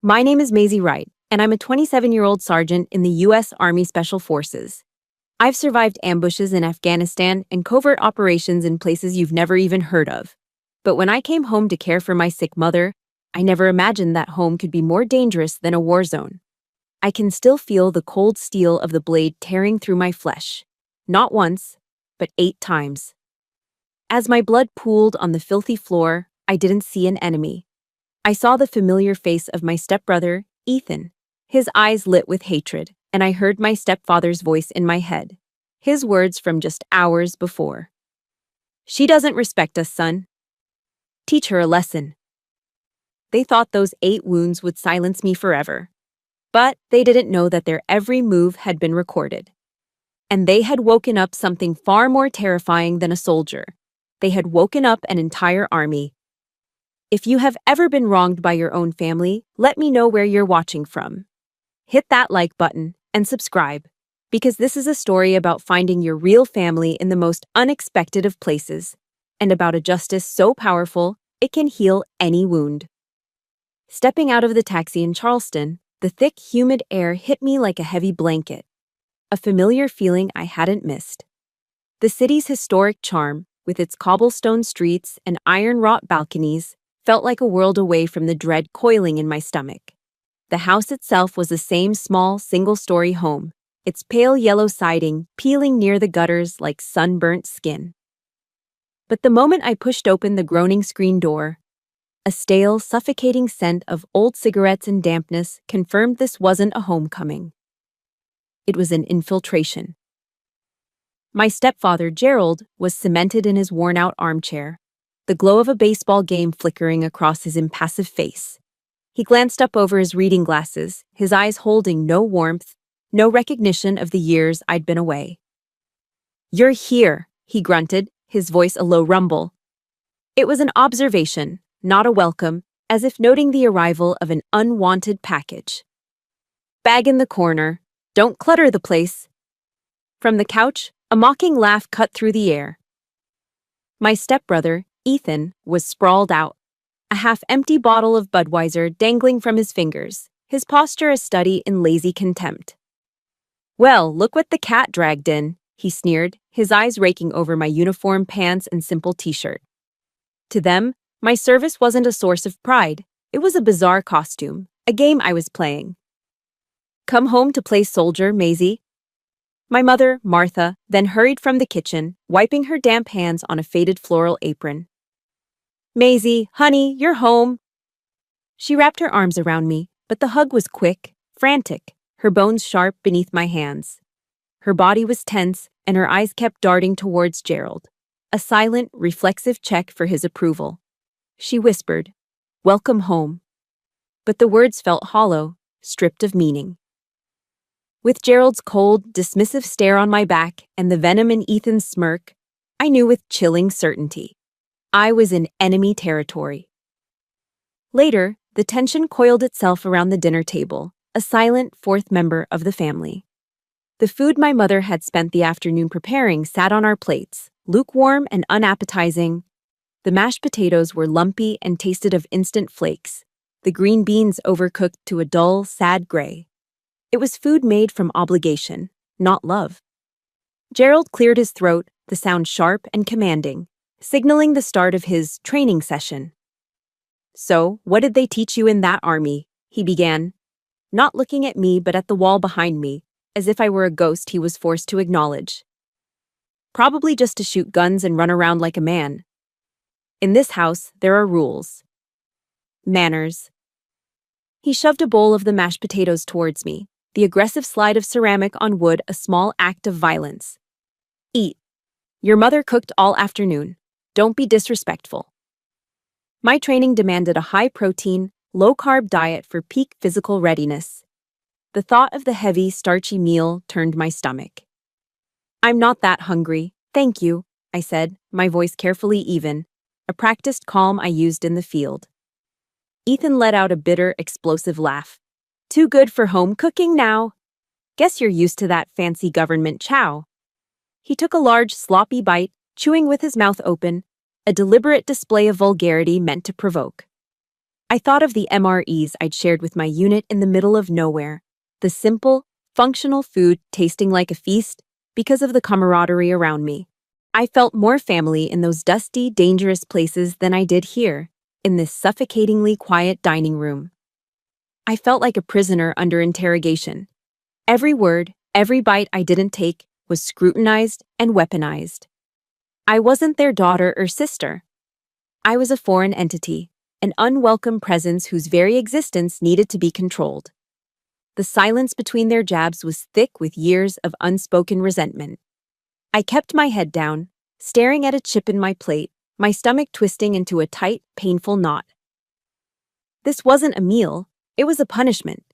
My name is Maisie Wright, and I'm a 27-year-old sergeant in the U.S. Army Special Forces. I've survived ambushes in Afghanistan and covert operations in places you've never even heard of. But when I came home to care for my sick mother, I never imagined that home could be more dangerous than a war zone. I can still feel the cold steel of the blade tearing through my flesh. Not once, but 8 times. As my blood pooled on the filthy floor, I didn't see an enemy. I saw the familiar face of my stepbrother, Ethan. His eyes lit with hatred, and I heard my stepfather's voice in my head. His words from just hours before. "She doesn't respect us, son. Teach her a lesson." They thought those 8 wounds would silence me forever. But they didn't know that their every move had been recorded. And they had woken up something far more terrifying than a soldier. They had woken up an entire army. If you have ever been wronged by your own family, let me know where you're watching from. Hit that like button and subscribe, because this is a story about finding your real family in the most unexpected of places, and about a justice so powerful it can heal any wound. Stepping out of the taxi in Charleston, the thick, humid air hit me like a heavy blanket, a familiar feeling I hadn't missed. The city's historic charm, with its cobblestone streets and iron-wrought balconies, felt like a world away from the dread coiling in my stomach. The house itself was the same small, single-story home, its pale yellow siding peeling near the gutters like sunburnt skin. But the moment I pushed open the groaning screen door, a stale, suffocating scent of old cigarettes and dampness confirmed this wasn't a homecoming. It was an infiltration. My stepfather, Gerald, was cemented in his worn-out armchair, the glow of a baseball game flickering across his impassive face. He glanced up over his reading glasses, his eyes holding no warmth, no recognition of the years I'd been away. "You're here," he grunted, his voice a low rumble. It was an observation, not a welcome, as if noting the arrival of an unwanted package. "Bag in the corner. Don't clutter the place." From the couch, a mocking laugh cut through the air. My stepbrother, Ethan, was sprawled out, a half-empty bottle of Budweiser dangling from his fingers, his posture a study in lazy contempt. "Well, look what the cat dragged in," he sneered, his eyes raking over my uniform pants and simple t-shirt. To them, my service wasn't a source of pride. It was a bizarre costume, a game I was playing. "Come home to play soldier, Maisie." My mother, Martha, then hurried from the kitchen, wiping her damp hands on a faded floral apron. "Maisie, honey, you're home." She wrapped her arms around me, but the hug was quick, frantic, her bones sharp beneath my hands. Her body was tense, and her eyes kept darting towards Gerald, a silent, reflexive check for his approval. She whispered, "Welcome home." But the words felt hollow, stripped of meaning. With Gerald's cold, dismissive stare on my back and the venom in Ethan's smirk, I knew with chilling certainty. I was in enemy territory. Later, the tension coiled itself around the dinner table, a silent 4th member of the family. The food my mother had spent the afternoon preparing sat on our plates, lukewarm and unappetizing. The mashed potatoes were lumpy and tasted of instant flakes, the green beans overcooked to a dull, sad gray. It was food made from obligation, not love. Gerald cleared his throat, the sound sharp and commanding, signaling the start of his training session. "So, what did they teach you in that army?" he began, not looking at me but at the wall behind me, as if I were a ghost he was forced to acknowledge. "Probably just to shoot guns and run around like a man. In this house, there are rules. Manners." He shoved a bowl of the mashed potatoes towards me, the aggressive slide of ceramic on wood a small act of violence. "Eat. Your mother cooked all afternoon. Don't be disrespectful." My training demanded a high-protein, low-carb diet for peak physical readiness. The thought of the heavy, starchy meal turned my stomach. "I'm not that hungry, thank you," I said, my voice carefully even, a practiced calm I used in the field. Ethan let out a bitter, explosive laugh. "Too good for home cooking now? Guess you're used to that fancy government chow." He took a large, sloppy bite, chewing with his mouth open, a deliberate display of vulgarity meant to provoke. I thought of the MREs I'd shared with my unit in the middle of nowhere, the simple, functional food tasting like a feast because of the camaraderie around me. I felt more family in those dusty, dangerous places than I did here, in this suffocatingly quiet dining room. I felt like a prisoner under interrogation. Every word, every bite I didn't take was scrutinized and weaponized. I wasn't their daughter or sister. I was a foreign entity, an unwelcome presence whose very existence needed to be controlled. The silence between their jabs was thick with years of unspoken resentment. I kept my head down, staring at a chip in my plate, my stomach twisting into a tight, painful knot. This wasn't a meal, it was a punishment.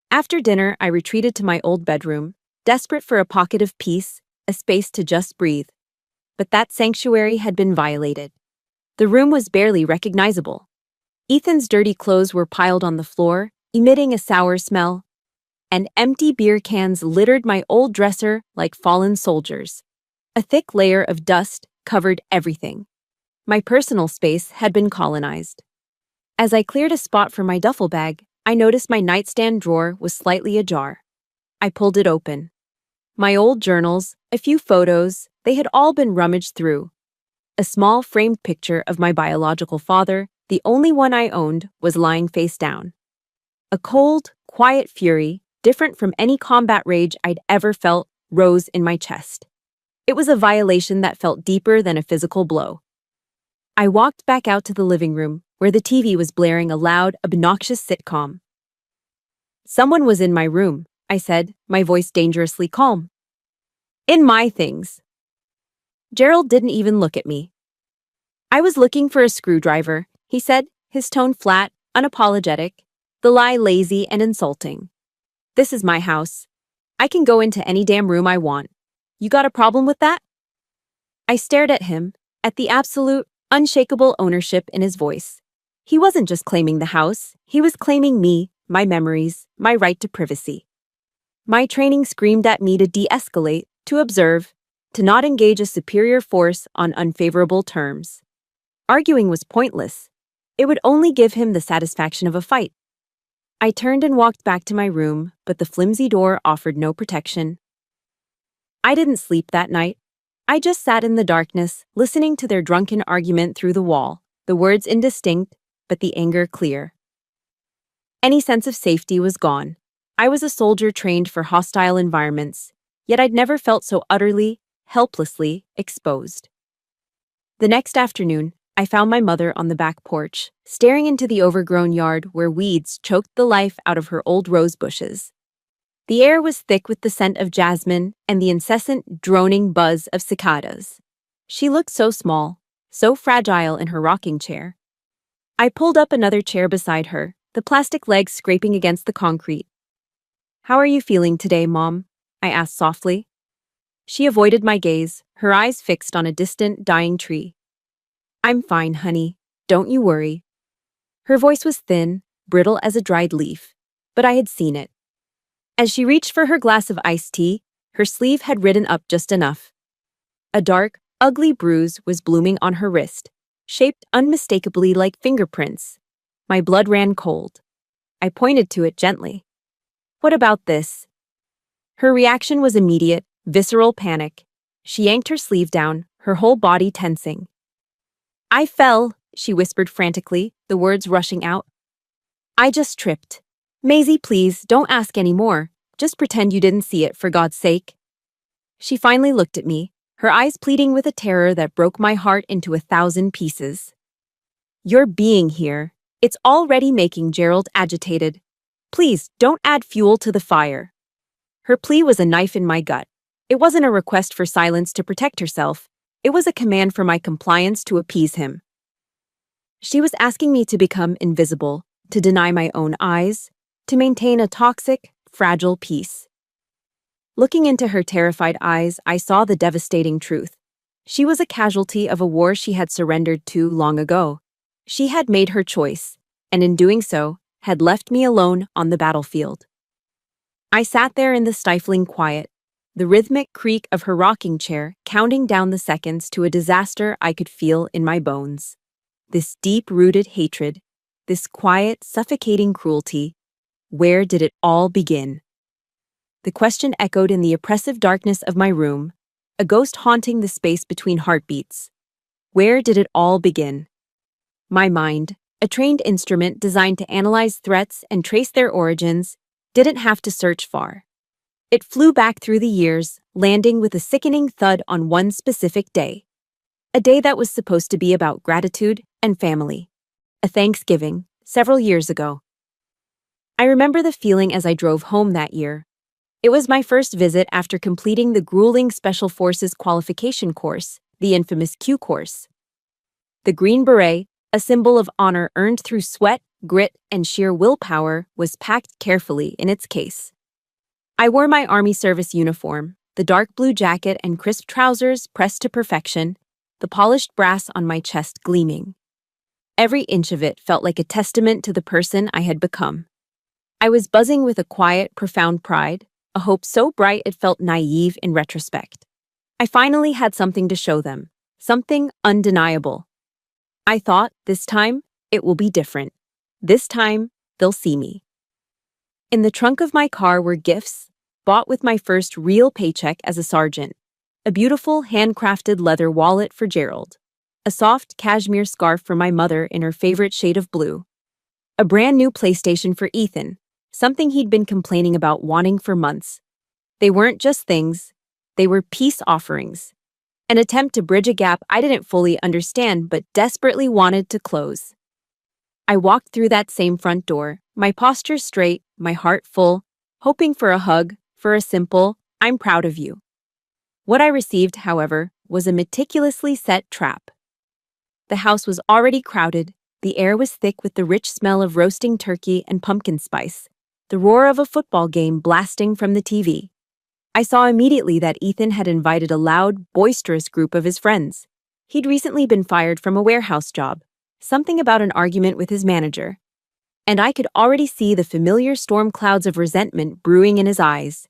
After dinner, I retreated to my old bedroom, desperate for a pocket of peace, a space to just breathe. But that sanctuary had been violated. The room was barely recognizable. Ethan's dirty clothes were piled on the floor, emitting a sour smell, and empty beer cans littered my old dresser like fallen soldiers. A thick layer of dust covered everything. My personal space had been colonized. As I cleared a spot for my duffel bag, I noticed my nightstand drawer was slightly ajar. I pulled it open. My old journals, a few photos, they had all been rummaged through. A small framed picture of my biological father, the only one I owned, was lying face down. A cold, quiet fury, different from any combat rage I'd ever felt, rose in my chest. It was a violation that felt deeper than a physical blow. I walked back out to the living room, where the TV was blaring a loud, obnoxious sitcom. "Someone was in my room," I said, my voice dangerously calm. "In my things." Gerald didn't even look at me. "I was looking for a screwdriver," he said, his tone flat, unapologetic, the lie lazy and insulting. "This is my house. I can go into any damn room I want. You got a problem with that?" I stared at him, at the absolute, unshakable ownership in his voice. He wasn't just claiming the house, he was claiming me, my memories, my right to privacy. My training screamed at me to de-escalate, to observe, to not engage a superior force on unfavorable terms. Arguing was pointless. It would only give him the satisfaction of a fight. I turned and walked back to my room, but the flimsy door offered no protection. I didn't sleep that night. I just sat in the darkness, listening to their drunken argument through the wall, the words indistinct, but the anger clear. Any sense of safety was gone. I was a soldier trained for hostile environments, yet I'd never felt so utterly, helplessly exposed. The next afternoon, I found my mother on the back porch, staring into the overgrown yard where weeds choked the life out of her old rose bushes. The air was thick with the scent of jasmine and the incessant, droning buzz of cicadas. She looked so small, so fragile in her rocking chair. I pulled up another chair beside her, the plastic legs scraping against the concrete. "How are you feeling today, Mom?" I asked softly. She avoided my gaze, her eyes fixed on a distant, dying tree. "I'm fine, honey. Don't you worry." Her voice was thin, brittle as a dried leaf, but I had seen it. As she reached for her glass of iced tea, her sleeve had ridden up just enough. A dark, ugly bruise was blooming on her wrist, shaped unmistakably like fingerprints. My blood ran cold. I pointed to it gently. "What about this?" Her reaction was immediate, visceral panic. She yanked her sleeve down, her whole body tensing. "I fell," she whispered frantically, the words rushing out. "I just tripped. Maisie, please, don't ask any more. Just pretend you didn't see it, for God's sake." She finally looked at me, her eyes pleading with a terror that broke my heart into 1,000 pieces. "Your being here, it's already making Gerald agitated. Please, don't add fuel to the fire." Her plea was a knife in my gut. It wasn't a request for silence to protect herself. It was a command for my compliance to appease him. She was asking me to become invisible, to deny my own eyes, to maintain a toxic, fragile peace. Looking into her terrified eyes, I saw the devastating truth. She was a casualty of a war she had surrendered to long ago. She had made her choice, and in doing so, had left me alone on the battlefield. I sat there in the stifling quiet, the rhythmic creak of her rocking chair counting down the seconds to a disaster I could feel in my bones. This deep-rooted hatred, This quiet, suffocating cruelty. Where did it all begin? The question echoed in the oppressive darkness of my room, a ghost haunting the space between heartbeats. Where did it all begin? My mind, a trained instrument designed to analyze threats and trace their origins, didn't have to search far. It flew back through the years, landing with a sickening thud on one specific day. A day that was supposed to be about gratitude and family. A Thanksgiving, several years ago. I remember the feeling as I drove home that year. It was my first visit after completing the grueling Special Forces qualification course, the infamous Q course. The Green Beret, a symbol of honor earned through sweat, grit, and sheer willpower, was packed carefully in its case. I wore my Army service uniform, the dark blue jacket and crisp trousers pressed to perfection, the polished brass on my chest gleaming. Every inch of it felt like a testament to the person I had become. I was buzzing with a quiet, profound pride, a hope so bright it felt naive in retrospect. I finally had something to show them, something undeniable. I thought, this time, it will be different. This time, they'll see me. In the trunk of my car were gifts, bought with my first real paycheck as a sergeant. A beautiful, handcrafted leather wallet for Gerald. A soft cashmere scarf for my mother in her favorite shade of blue. A brand new PlayStation for Ethan, something he'd been complaining about wanting for months. They weren't just things, they were peace offerings. An attempt to bridge a gap I didn't fully understand but desperately wanted to close. I walked through that same front door, my posture straight, my heart full, hoping for a hug, for a simple, "I'm proud of you." What I received, however, was a meticulously set trap. The house was already crowded, the air was thick with the rich smell of roasting turkey and pumpkin spice, the roar of a football game blasting from the TV. I saw immediately that Ethan had invited a loud, boisterous group of his friends. He'd recently been fired from a warehouse job, something about an argument with his manager. And I could already see the familiar storm clouds of resentment brewing in his eyes.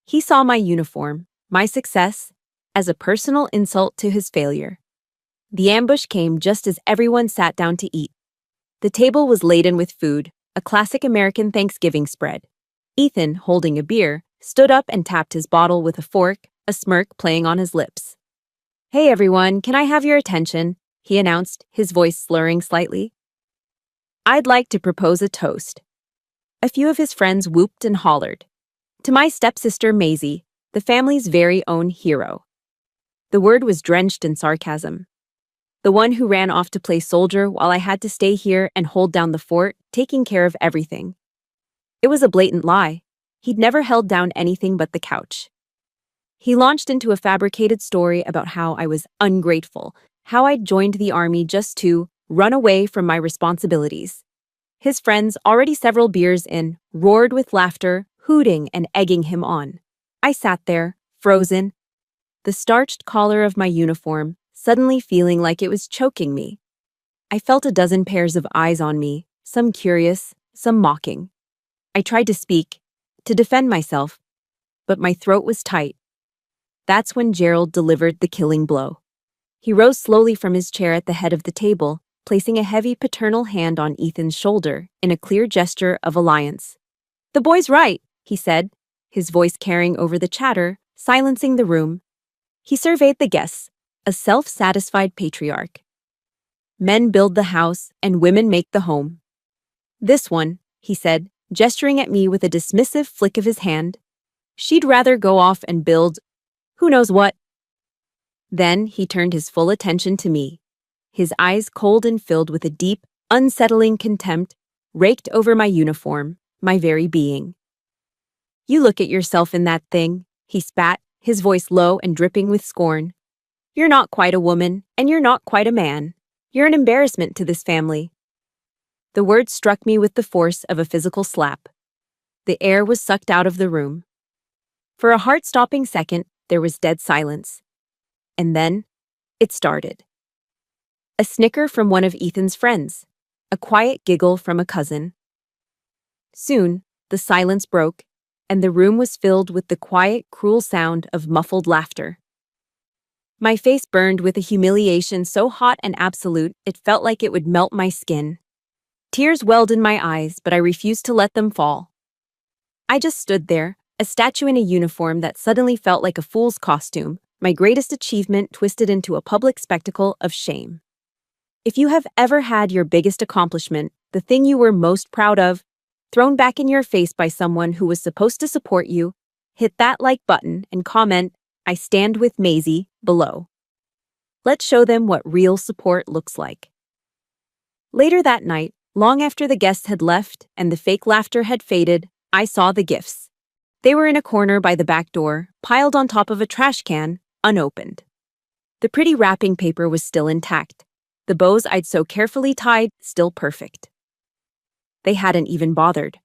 He saw my uniform, my success, as a personal insult to his failure. The ambush came just as everyone sat down to eat. The table was laden with food, a classic American Thanksgiving spread. Ethan, holding a beer, stood up and tapped his bottle with a fork, a smirk playing on his lips. "Hey everyone, can I have your attention?" he announced, his voice slurring slightly. "I'd like to propose a toast." A few of his friends whooped and hollered. "To my stepsister Maisie, the family's very own hero." The word was drenched in sarcasm. The one who ran off to play soldier while I had to stay here and hold down the fort, taking care of everything. It was a blatant lie. He'd never held down anything but the couch. He launched into a fabricated story about how I was ungrateful, how I'd joined the army just to run away from my responsibilities. His friends, already several beers in, roared with laughter, hooting and egging him on. I sat there, frozen, the starched collar of my uniform suddenly feeling like it was choking me. I felt a dozen pairs of eyes on me, some curious, some mocking. I tried to speak, to defend myself, but my throat was tight. That's when Gerald delivered the killing blow. He rose slowly from his chair at the head of the table, placing a heavy paternal hand on Ethan's shoulder in a clear gesture of alliance. "The boy's right," he said, his voice carrying over the chatter, silencing the room. He surveyed the guests, a self-satisfied patriarch. "Men build the house, and women make the home. This one," he said, gesturing at me with a dismissive flick of his hand, "she'd rather go off and build who knows what." Then he turned his full attention to me, his eyes cold and filled with a deep, unsettling contempt, raked over my uniform, my very being. "You look at yourself in that thing," he spat, his voice low and dripping with scorn. "You're not quite a woman, and you're not quite a man. You're an embarrassment to this family." The words struck me with the force of a physical slap. The air was sucked out of the room. For a heart-stopping second, there was dead silence. And then, it started. A snicker from one of Ethan's friends, a quiet giggle from a cousin. Soon, the silence broke, and the room was filled with the quiet, cruel sound of muffled laughter. My face burned with a humiliation so hot and absolute it felt like it would melt my skin. Tears welled in my eyes, but I refused to let them fall. I just stood there, a statue in a uniform that suddenly felt like a fool's costume, my greatest achievement twisted into a public spectacle of shame. If you have ever had your biggest accomplishment, the thing you were most proud of, thrown back in your face by someone who was supposed to support you, hit that like button and comment, "I stand with Maisie," below. Let's show them what real support looks like. Later that night, long after the guests had left and the fake laughter had faded, I saw the gifts. They were in a corner by the back door, piled on top of a trash can, unopened. The pretty wrapping paper was still intact. The bows I'd so carefully tied, still perfect. They hadn't even bothered.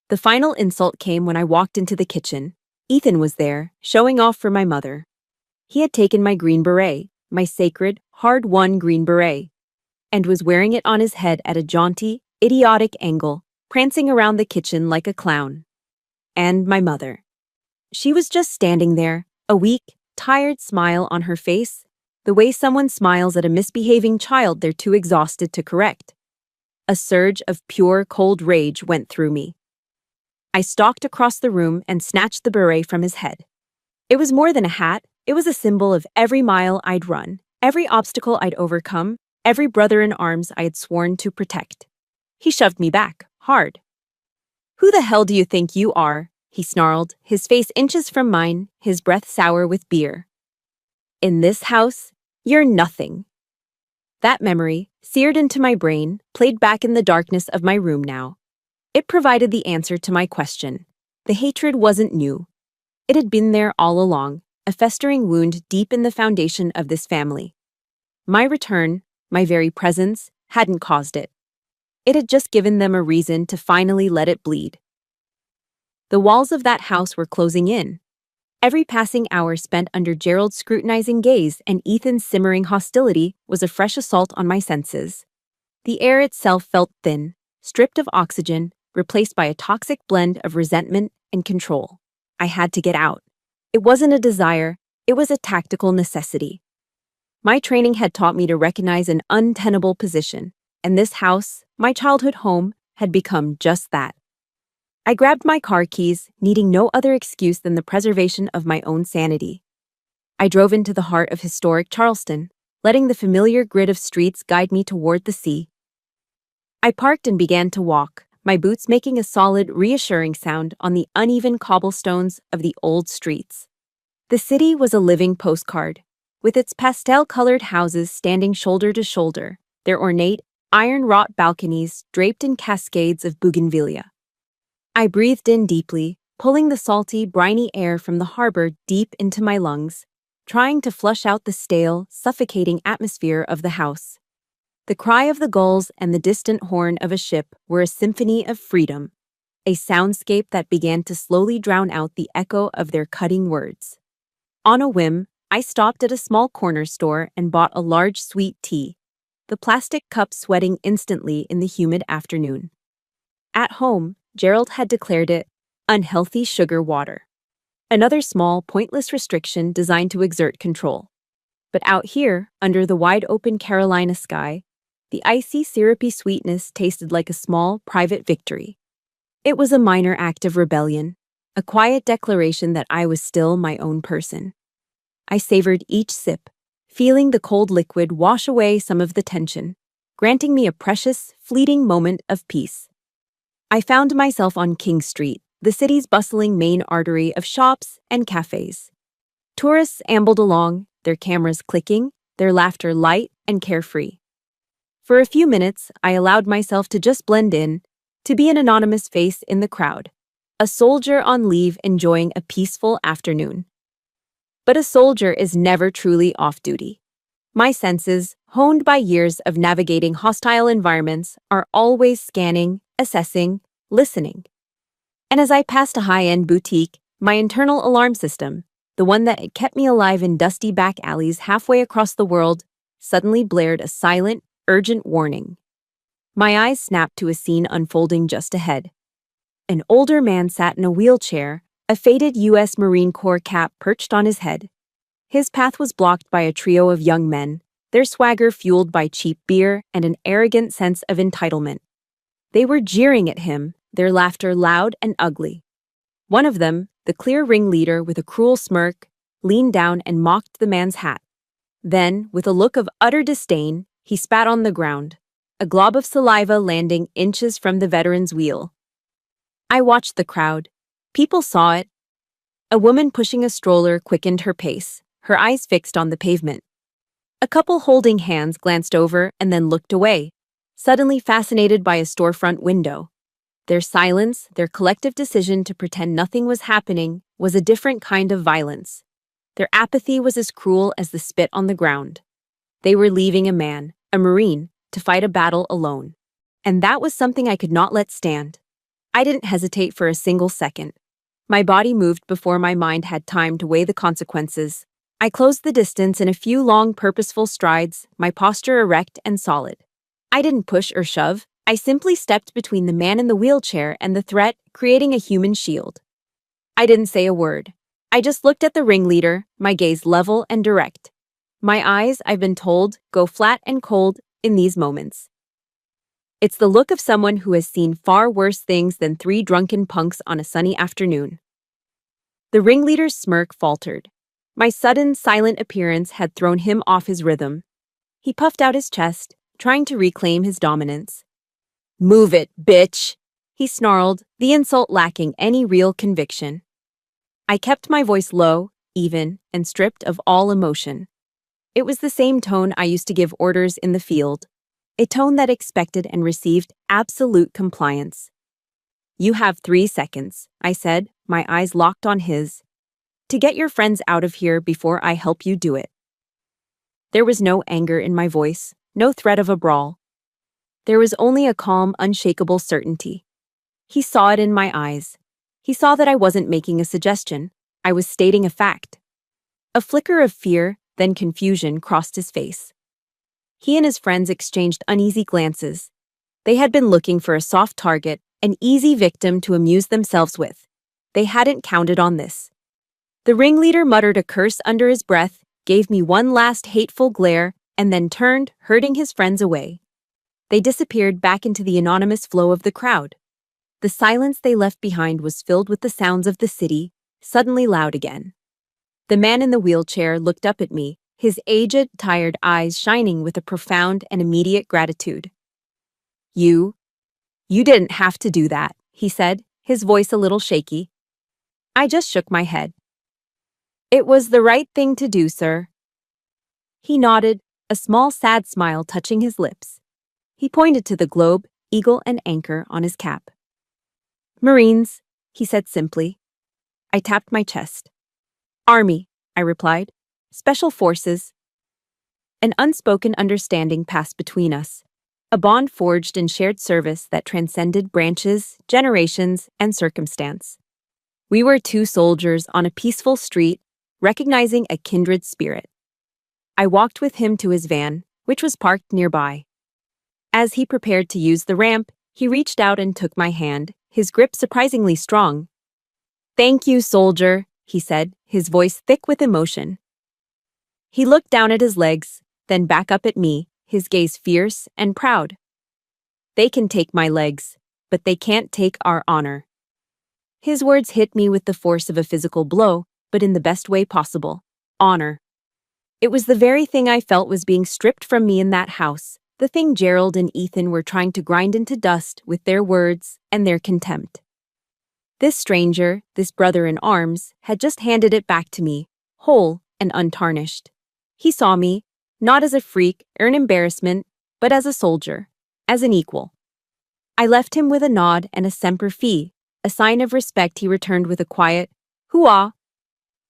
The final insult came when I walked into the kitchen. Ethan was there, showing off for my mother. He had taken my green beret, my sacred, hard-won green beret, and was wearing it on his head at a jaunty, idiotic angle, prancing around the kitchen like a clown. And my mother. She was just standing there, a weak, tired smile on her face, the way someone smiles at a misbehaving child they're too exhausted to correct. A surge of pure, cold rage went through me. I stalked across the room and snatched the beret from his head. It was more than a hat, it was a symbol of every mile I'd run, every obstacle I'd overcome, every brother in arms I had sworn to protect. He shoved me back, hard. "Who the hell do you think you are?" he snarled, his face inches from mine, his breath sour with beer. "In this house, you're nothing." That memory, seared into my brain, played back in the darkness of my room now. It provided the answer to my question. The hatred wasn't new. It had been there all along, a festering wound deep in the foundation of this family. My return, my very presence, hadn't caused it. It had just given them a reason to finally let it bleed. The walls of that house were closing in. Every passing hour spent under Gerald's scrutinizing gaze and Ethan's simmering hostility was a fresh assault on my senses. The air itself felt thin, stripped of oxygen, replaced by a toxic blend of resentment and control. I had to get out. It wasn't a desire, it was a tactical necessity. My training had taught me to recognize an untenable position, and this house, my childhood home, had become just that. I grabbed my car keys, needing no other excuse than the preservation of my own sanity. I drove into the heart of historic Charleston, letting the familiar grid of streets guide me toward the sea. I parked and began to walk, my boots making a solid, reassuring sound on the uneven cobblestones of the old streets. The city was a living postcard, with its pastel-colored houses standing shoulder to shoulder, their ornate, iron-wrought balconies draped in cascades of bougainvillea. I breathed in deeply, pulling the salty, briny air from the harbor deep into my lungs, trying to flush out the stale, suffocating atmosphere of the house. The cry of the gulls and the distant horn of a ship were a symphony of freedom, a soundscape that began to slowly drown out the echo of their cutting words. On a whim, I stopped at a small corner store and bought a large sweet tea, the plastic cup sweating instantly in the humid afternoon. At home, Gerald had declared it unhealthy sugar water, another small, pointless restriction designed to exert control. But out here, under the wide-open Carolina sky, the icy, syrupy sweetness tasted like a small, private victory. It was a minor act of rebellion, a quiet declaration that I was still my own person. I savored each sip, feeling the cold liquid wash away some of the tension, granting me a precious, fleeting moment of peace. I found myself on King Street, the city's bustling main artery of shops and cafes. Tourists ambled along, their cameras clicking, their laughter light and carefree. For a few minutes, I allowed myself to just blend in, to be an anonymous face in the crowd, a soldier on leave enjoying a peaceful afternoon. But a soldier is never truly off-duty. My senses, honed by years of navigating hostile environments, are always scanning, assessing, listening. And as I passed a high-end boutique, my internal alarm system, the one that had kept me alive in dusty back alleys halfway across the world, suddenly blared a silent, urgent warning. My eyes snapped to a scene unfolding just ahead. An older man sat in a wheelchair, a faded U.S. Marine Corps cap perched on his head. His path was blocked by a trio of young men, their swagger fueled by cheap beer and an arrogant sense of entitlement. They were jeering at him, their laughter loud and ugly. One of them, the clear ringleader with a cruel smirk, leaned down and mocked the man's hat. Then, with a look of utter disdain, he spat on the ground, a glob of saliva landing inches from the veteran's wheel. I watched the crowd. People saw it. A woman pushing a stroller quickened her pace, her eyes fixed on the pavement. A couple holding hands glanced over and then looked away, suddenly fascinated by a storefront window. Their silence, their collective decision to pretend nothing was happening, was a different kind of violence. Their apathy was as cruel as the spit on the ground. They were leaving a man, a Marine, to fight a battle alone. And that was something I could not let stand. I didn't hesitate for a single second. My body moved before my mind had time to weigh the consequences. I closed the distance in a few long, purposeful strides, my posture erect and solid. I didn't push or shove. I simply stepped between the man in the wheelchair and the threat, creating a human shield. I didn't say a word. I just looked at the ringleader, my gaze level and direct. My eyes, I've been told, go flat and cold in these moments. It's the look of someone who has seen far worse things than three drunken punks on a sunny afternoon. The ringleader's smirk faltered. My sudden, silent appearance had thrown him off his rhythm. He puffed out his chest, trying to reclaim his dominance. "Move it, bitch!" he snarled, the insult lacking any real conviction. I kept my voice low, even, and stripped of all emotion. It was the same tone I used to give orders in the field, a tone that expected and received absolute compliance. "You have 3 seconds," I said, my eyes locked on his, "to get your friends out of here before I help you do it." There was no anger in my voice, no threat of a brawl. There was only a calm, unshakable certainty. He saw it in my eyes. He saw that I wasn't making a suggestion. I was stating a fact. A flicker of fear, then confusion, crossed his face. He and his friends exchanged uneasy glances. They had been looking for a soft target, an easy victim to amuse themselves with. They hadn't counted on this. The ringleader muttered a curse under his breath, gave me one last hateful glare, and then turned, herding his friends away. They disappeared back into the anonymous flow of the crowd. The silence they left behind was filled with the sounds of the city, suddenly loud again. The man in the wheelchair looked up at me, his aged, tired eyes shining with a profound and immediate gratitude. You didn't have to do that," he said, his voice a little shaky. I just shook my head. "It was the right thing to do, sir." He nodded, a small sad smile touching his lips. He pointed to the globe, eagle, and anchor on his cap. "Marines," he said simply. I tapped my chest. "Army," I replied. "Special Forces." An unspoken understanding passed between us, a bond forged in shared service that transcended branches, generations, and circumstance. We were two soldiers on a peaceful street, recognizing a kindred spirit. I walked with him to his van, which was parked nearby. As he prepared to use the ramp, he reached out and took my hand, his grip surprisingly strong. "Thank you, soldier," he said, his voice thick with emotion. He looked down at his legs, then back up at me, his gaze fierce and proud. "They can take my legs, but they can't take our honor." His words hit me with the force of a physical blow, but in the best way possible. Honor. It was the very thing I felt was being stripped from me in that house, the thing Gerald and Ethan were trying to grind into dust with their words and their contempt. This stranger, this brother in arms, had just handed it back to me, whole and untarnished. He saw me, not as a freak or an embarrassment, but as a soldier, as an equal. I left him with a nod and a semper fi, a sign of respect he returned with a quiet, "Hoo-ah."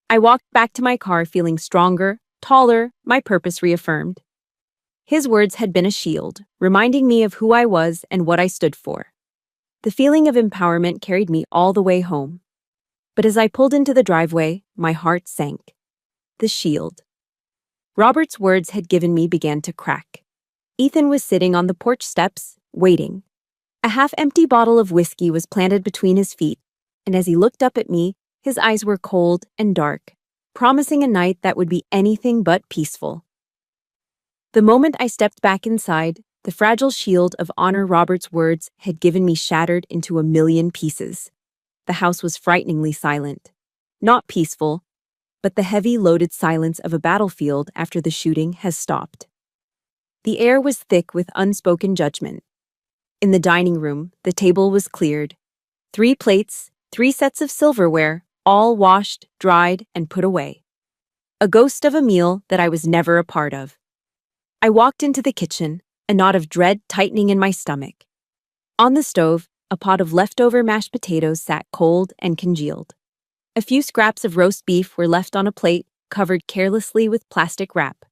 I walked back to my car feeling stronger, taller, my purpose reaffirmed. His words had been a shield, reminding me of who I was and what I stood for. The feeling of empowerment carried me all the way home. But as I pulled into the driveway, my heart sank. The shield. Robert's words had given me began to crack. Ethan was sitting on the porch steps, waiting. A half-empty bottle of whiskey was planted between his feet, and as he looked up at me, his eyes were cold and dark, promising a night that would be anything but peaceful. The moment I stepped back inside, the fragile shield of Honor Roberts' words had given me shattered into a million pieces. The house was frighteningly silent. Not peaceful, but the heavy, loaded silence of a battlefield after the shooting has stopped. The air was thick with unspoken judgment. In the dining room, the table was cleared. 3 plates, 3 sets of silverware, all washed, dried, and put away. A ghost of a meal that I was never a part of. I walked into the kitchen, a knot of dread tightening in my stomach. On the stove, a pot of leftover mashed potatoes sat cold and congealed. A few scraps of roast beef were left on a plate, covered carelessly with plastic wrap.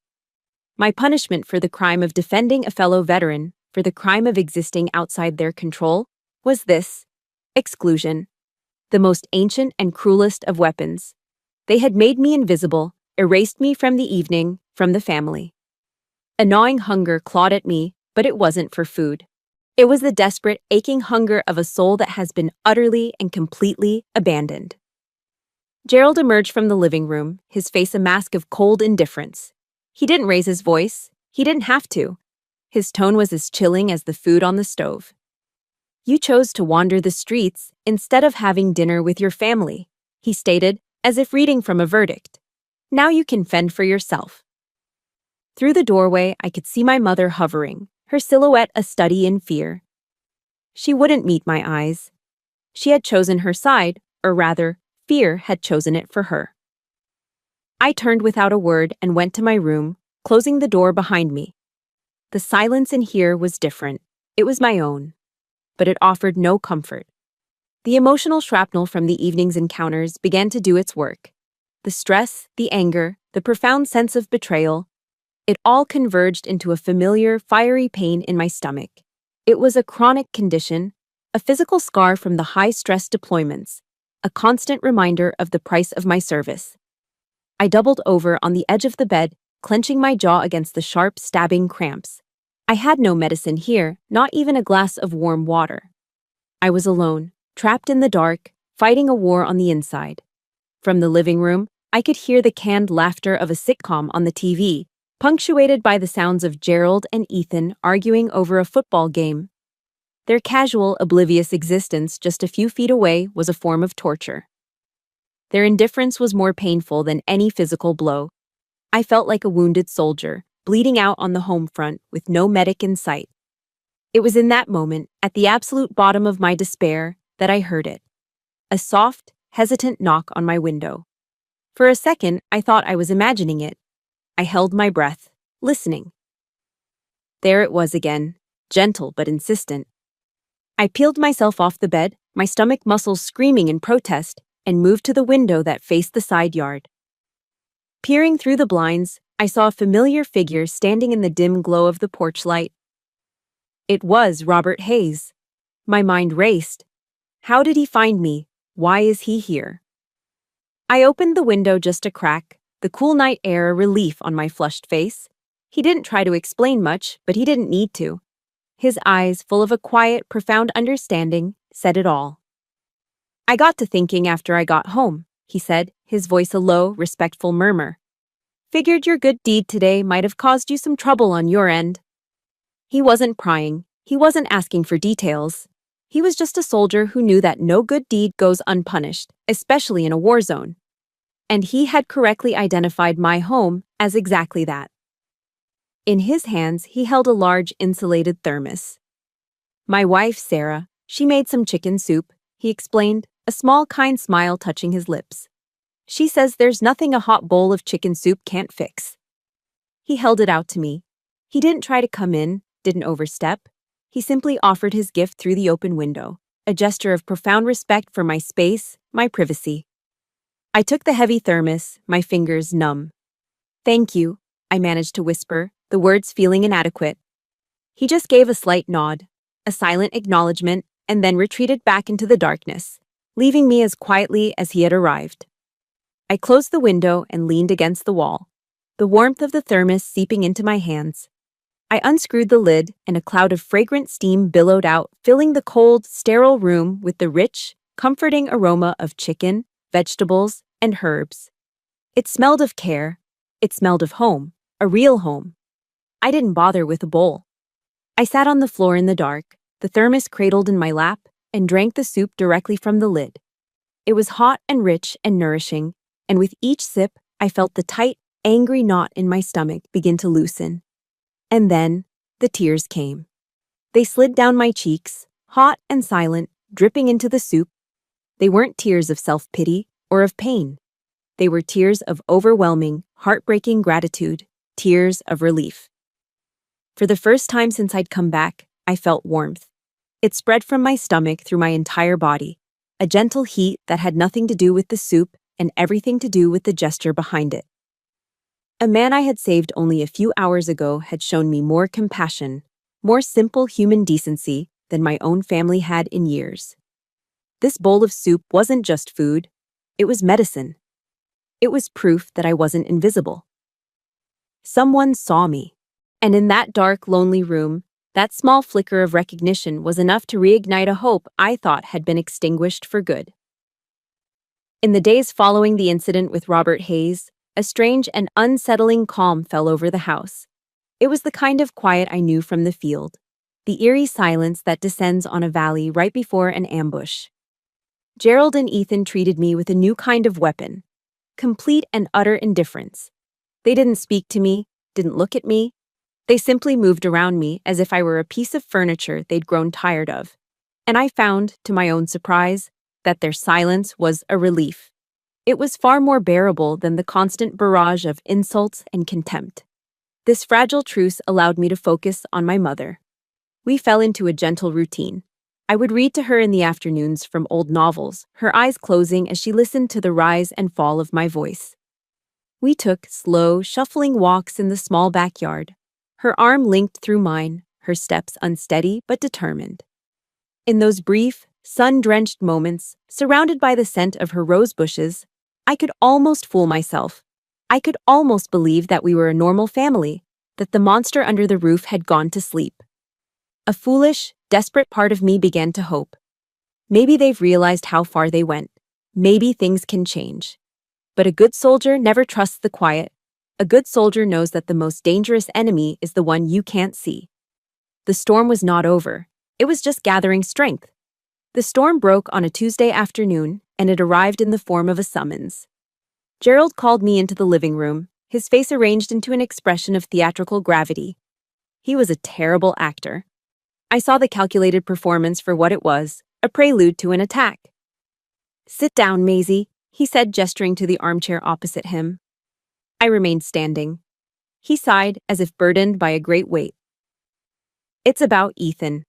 My punishment for the crime of defending a fellow veteran, for the crime of existing outside their control, was this: exclusion. The most ancient and cruelest of weapons. They had made me invisible, erased me from the evening, from the family. A gnawing hunger clawed at me, but it wasn't for food. It was the desperate, aching hunger of a soul that has been utterly and completely abandoned. Gerald emerged from the living room, his face a mask of cold indifference. He didn't raise his voice. He didn't have to. His tone was as chilling as the food on the stove. "You chose to wander the streets instead of having dinner with your family," he stated, as if reading from a verdict. "Now you can fend for yourself." Through the doorway, I could see my mother hovering, her silhouette a study in fear. She wouldn't meet my eyes. She had chosen her side, or rather, fear had chosen it for her. I turned without a word and went to my room, closing the door behind me. The silence in here was different. It was my own. But it offered no comfort. The emotional shrapnel from the evening's encounters began to do its work. The stress, the anger, the profound sense of betrayal, it all converged into a familiar, fiery pain in my stomach. It was a chronic condition, a physical scar from the high-stress deployments, a constant reminder of the price of my service. I doubled over on the edge of the bed, clenching my jaw against the sharp, stabbing cramps. I had no medicine here, not even a glass of warm water. I was alone, trapped in the dark, fighting a war on the inside. From the living room, I could hear the canned laughter of a sitcom on the TV, punctuated by the sounds of Gerald and Ethan arguing over a football game. Their casual, oblivious existence just a few feet away was a form of torture. Their indifference was more painful than any physical blow. I felt like a wounded soldier, bleeding out on the home front with no medic in sight. It was in that moment, at the absolute bottom of my despair, that I heard it. A soft, hesitant knock on my window. For a second, I thought I was imagining it. I held my breath, listening. There it was again, gentle but insistent. I peeled myself off the bed, my stomach muscles screaming in protest, and moved to the window that faced the side yard. Peering through the blinds, I saw a familiar figure standing in the dim glow of the porch light. It was Robert Hayes. My mind raced. How did he find me? Why is he here? I opened the window just a crack, the cool night air a relief on my flushed face. He didn't try to explain much, but he didn't need to. His eyes, full of a quiet, profound understanding, said it all. "I got to thinking after I got home," he said, his voice a low, respectful murmur. "Figured your good deed today might have caused you some trouble on your end." He wasn't prying. He wasn't asking for details. He was just a soldier who knew that no good deed goes unpunished, especially in a war zone. And he had correctly identified my home as exactly that. In his hands, he held a large insulated thermos. "My wife, Sarah, she made some chicken soup," he explained, a small kind smile touching his lips. "She says there's nothing a hot bowl of chicken soup can't fix." He held it out to me. He didn't try to come in, didn't overstep. He simply offered his gift through the open window, a gesture of profound respect for my space, my privacy. I took the heavy thermos, my fingers numb. "Thank you," I managed to whisper, the words feeling inadequate. He just gave a slight nod, a silent acknowledgement, and then retreated back into the darkness, leaving me as quietly as he had arrived. I closed the window and leaned against the wall, the warmth of the thermos seeping into my hands. I unscrewed the lid, and a cloud of fragrant steam billowed out, filling the cold, sterile room with the rich, comforting aroma of chicken, vegetables, and herbs. It smelled of care. It smelled of home, a real home. I didn't bother with a bowl. I sat on the floor in the dark, the thermos cradled in my lap, and drank the soup directly from the lid. It was hot and rich and nourishing, and with each sip, I felt the tight, angry knot in my stomach begin to loosen. And then, the tears came. They slid down my cheeks, hot and silent, dripping into the soup. They weren't tears of self-pity or of pain. They were tears of overwhelming, heartbreaking gratitude, tears of relief. For the first time since I'd come back, I felt warmth. It spread from my stomach through my entire body, a gentle heat that had nothing to do with the soup and everything to do with the gesture behind it. A man I had saved only a few hours ago had shown me more compassion, more simple human decency than my own family had in years. This bowl of soup wasn't just food, it was medicine. It was proof that I wasn't invisible. Someone saw me, and in that dark, lonely room, that small flicker of recognition was enough to reignite a hope I thought had been extinguished for good. In the days following the incident with Robert Hayes, a strange and unsettling calm fell over the house. It was the kind of quiet I knew from the field, the eerie silence that descends on a valley right before an ambush. Gerald and Ethan treated me with a new kind of weapon, complete and utter indifference. They didn't speak to me, didn't look at me. They simply moved around me as if I were a piece of furniture they'd grown tired of. And I found, to my own surprise, that their silence was a relief. It was far more bearable than the constant barrage of insults and contempt. This fragile truce allowed me to focus on my mother. We fell into a gentle routine. I would read to her in the afternoons from old novels, her eyes closing as she listened to the rise and fall of my voice. We took slow, shuffling walks in the small backyard, her arm linked through mine, her steps unsteady but determined. In those brief, sun-drenched moments, surrounded by the scent of her rose bushes, I could almost fool myself. I could almost believe that we were a normal family, that the monster under the roof had gone to sleep. A foolish, desperate part of me began to hope. Maybe they've realized how far they went. Maybe things can change. But a good soldier never trusts the quiet. A good soldier knows that the most dangerous enemy is the one you can't see. The storm was not over. It was just gathering strength. The storm broke on a Tuesday afternoon, and it arrived in the form of a summons. Gerald called me into the living room, his face arranged into an expression of theatrical gravity. He was a terrible actor. I saw the calculated performance for what it was, a prelude to an attack. "Sit down, Maisie," he said, gesturing to the armchair opposite him. I remained standing. He sighed, as if burdened by a great weight. "It's about Ethan."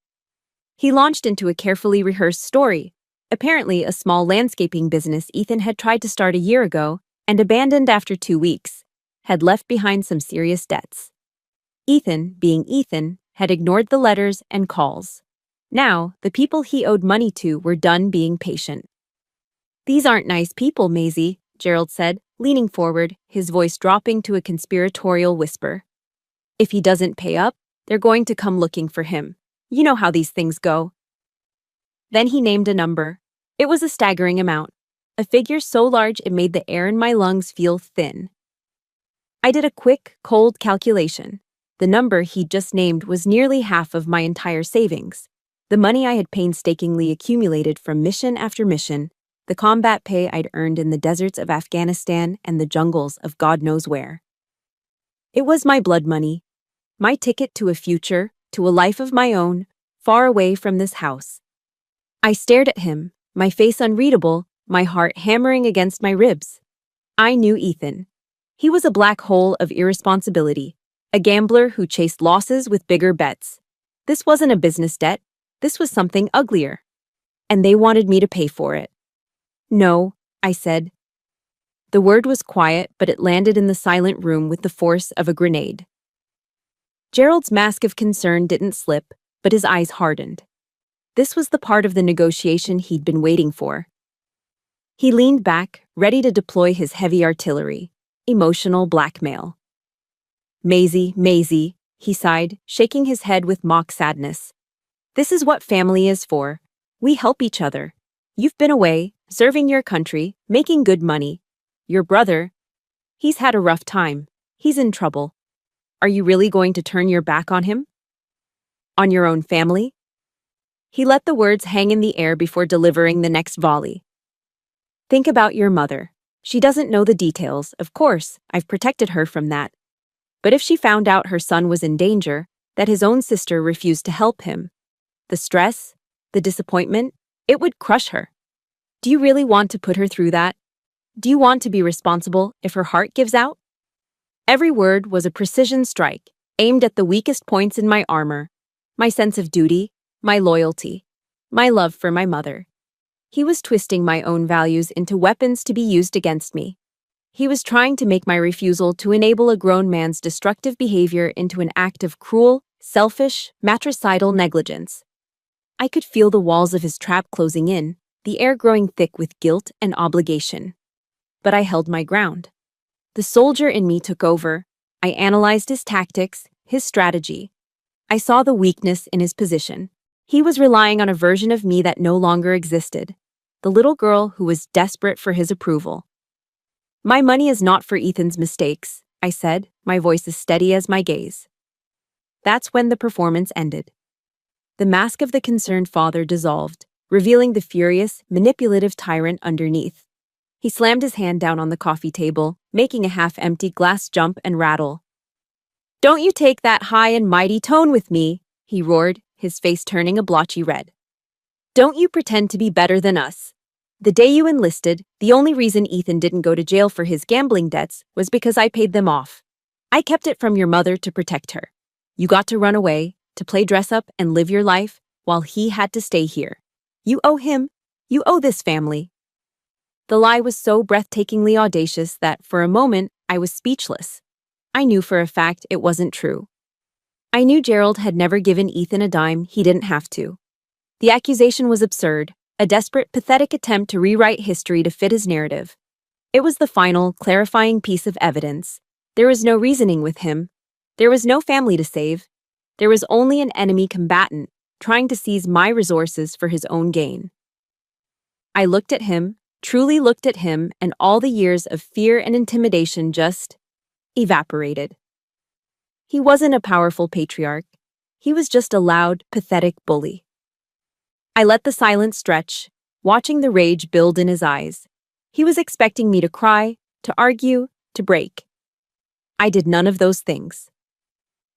He launched into a carefully rehearsed story, apparently a small landscaping business Ethan had tried to start a year ago and abandoned after 2 weeks, had left behind some serious debts. Ethan, being Ethan, had ignored the letters and calls. Now, the people he owed money to were done being patient. "These aren't nice people, Maisie," Gerald said, leaning forward, his voice dropping to a conspiratorial whisper. "If he doesn't pay up, they're going to come looking for him. You know how these things go." Then he named a number. It was a staggering amount, a figure so large it made the air in my lungs feel thin. I did a quick, cold calculation. The number he'd just named was nearly half of my entire savings. The money I had painstakingly accumulated from mission after mission, the combat pay I'd earned in the deserts of Afghanistan and the jungles of God knows where. It was my blood money, my ticket to a future, to a life of my own, far away from this house. I stared at him, my face unreadable, my heart hammering against my ribs. I knew Ethan. He was a black hole of irresponsibility, a gambler who chased losses with bigger bets. This wasn't a business debt. This was something uglier. And they wanted me to pay for it. "No," I said. The word was quiet, but it landed in the silent room with the force of a grenade. Gerald's mask of concern didn't slip, but his eyes hardened. This was the part of the negotiation he'd been waiting for. He leaned back, ready to deploy his heavy artillery, emotional blackmail. "Maisie, Maisie," he sighed, shaking his head with mock sadness. "This is what family is for. We help each other. You've been away, serving your country, making good money. Your brother, he's had a rough time. He's in trouble. Are you really going to turn your back on him? On your own family? He let the words hang in the air before delivering the next volley. Think about your mother. She doesn't know the details, of course, I've protected her from that. But if she found out her son was in danger, that his own sister refused to help him, the stress, the disappointment, it would crush her. Do you really want to put her through that? Do you want to be responsible if her heart gives out? Every word was a precision strike, aimed at the weakest points in my armor, my sense of duty, my loyalty, my love for my mother. He was twisting my own values into weapons to be used against me. He was trying to make my refusal to enable a grown man's destructive behavior into an act of cruel, selfish, matricidal negligence. I could feel the walls of his trap closing in, the air growing thick with guilt and obligation. But I held my ground. The soldier in me took over. I analyzed his tactics, his strategy. I saw the weakness in his position. He was relying on a version of me that no longer existed, the little girl who was desperate for his approval. My money is not for Ethan's mistakes, I said, my voice as steady as my gaze. That's when the performance ended. The mask of the concerned father dissolved, revealing the furious, manipulative tyrant underneath. He slammed his hand down on the coffee table, making a half-empty glass jump and rattle. "Don't you take that high and mighty tone with me," he roared, his face turning a blotchy red. "Don't you pretend to be better than us. The day you enlisted, the only reason Ethan didn't go to jail for his gambling debts was because I paid them off. I kept it from your mother to protect her. You got to run away, to play dress-up and live your life, while he had to stay here. You owe him. You owe this family." The lie was so breathtakingly audacious that, for a moment, I was speechless. I knew for a fact it wasn't true. I knew Gerald had never given Ethan a dime he didn't have to. The accusation was absurd, a desperate, pathetic attempt to rewrite history to fit his narrative. It was the final, clarifying piece of evidence. There was no reasoning with him. There was no family to save. There was only an enemy combatant trying to seize my resources for his own gain. I looked at him, truly looked at him, and all the years of fear and intimidation just evaporated. He wasn't a powerful patriarch. He was just a loud, pathetic bully. I let the silence stretch, watching the rage build in his eyes. He was expecting me to cry, to argue, to break. I did none of those things.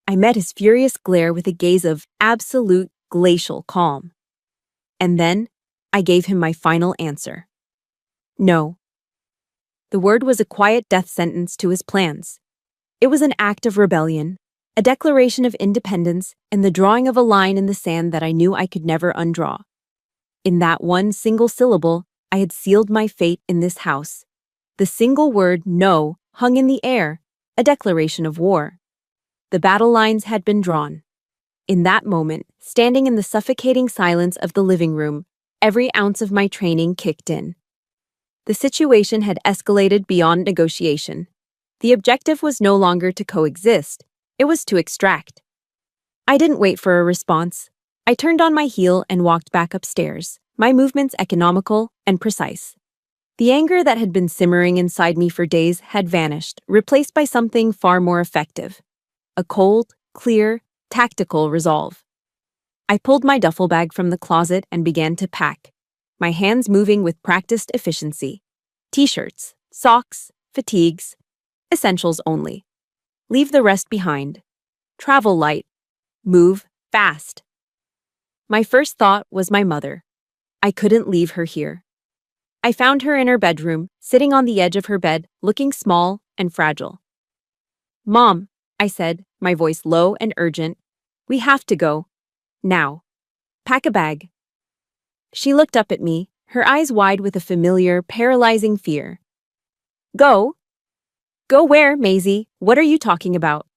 I met his furious glare with a gaze of absolute glacial calm. And then, I gave him my final answer. No. The word was a quiet death sentence to his plans. It was an act of rebellion, a declaration of independence, and the drawing of a line in the sand that I knew I could never undraw. In that one single syllable, I had sealed my fate in this house. The single word "no" hung in the air, a declaration of war. The battle lines had been drawn. In that moment, standing in the suffocating silence of the living room, every ounce of my training kicked in. The situation had escalated beyond negotiation. The objective was no longer to coexist, it was to extract. I didn't wait for a response. I turned on my heel and walked back upstairs, my movements economical and precise. The anger that had been simmering inside me for days had vanished, replaced by something far more effective. A cold, clear, tactical resolve. I pulled my duffel bag from the closet and began to pack, my hands moving with practiced efficiency. T-shirts, socks, fatigues, essentials only. Leave the rest behind. Travel light. Move fast. My first thought was my mother. I couldn't leave her here. I found her in her bedroom, sitting on the edge of her bed, looking small and fragile. "Mom," I said, my voice low and urgent, "we have to go. Now. Pack a bag." She looked up at me, her eyes wide with a familiar, paralyzing fear. "Go? Go where, Maisie? What are you talking about?"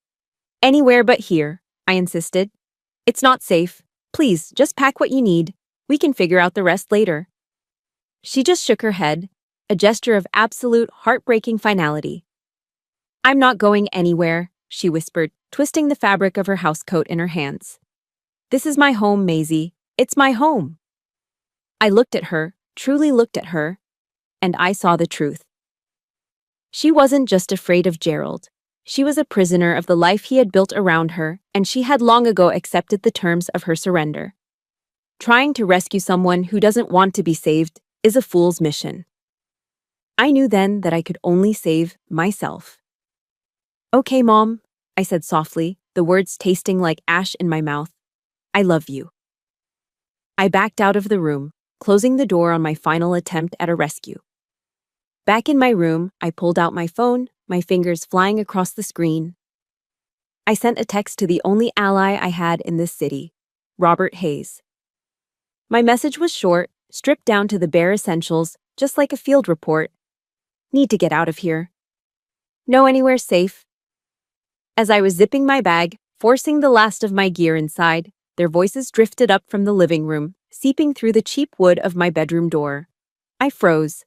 "Anywhere but here," I insisted. "It's not safe. Please, just pack what you need. We can figure out the rest later." She just shook her head, a gesture of absolute, heartbreaking finality. "I'm not going anywhere," she whispered, twisting the fabric of her housecoat in her hands. "This is my home, Maisie. It's my home." I looked at her, truly looked at her, and I saw the truth. She wasn't just afraid of Gerald. She was a prisoner of the life he had built around her, and she had long ago accepted the terms of her surrender. Trying to rescue someone who doesn't want to be saved is a fool's mission. I knew then that I could only save myself. "Okay, Mom," I said softly, the words tasting like ash in my mouth. "I love you." I backed out of the room, closing the door on my final attempt at a rescue. Back in my room, I pulled out my phone, my fingers flying across the screen. I sent a text to the only ally I had in this city, Robert Hayes. My message was short, stripped down to the bare essentials, just like a field report. "Need to get out of here. Know anywhere safe?" As I was zipping my bag, forcing the last of my gear inside, their voices drifted up from the living room, seeping through the cheap wood of my bedroom door. I froze.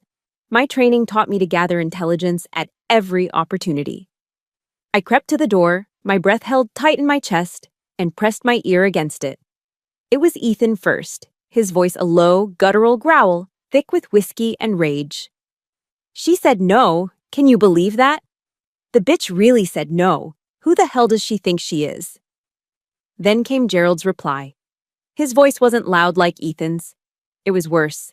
My training taught me to gather intelligence at every opportunity. I crept to the door, my breath held tight in my chest, and pressed my ear against it. It was Ethan first, his voice a low, guttural growl, thick with whiskey and rage. "She said no. Can you believe that? The bitch really said no. Who the hell does she think she is?" Then came Gerald's reply. His voice wasn't loud like Ethan's. It was worse.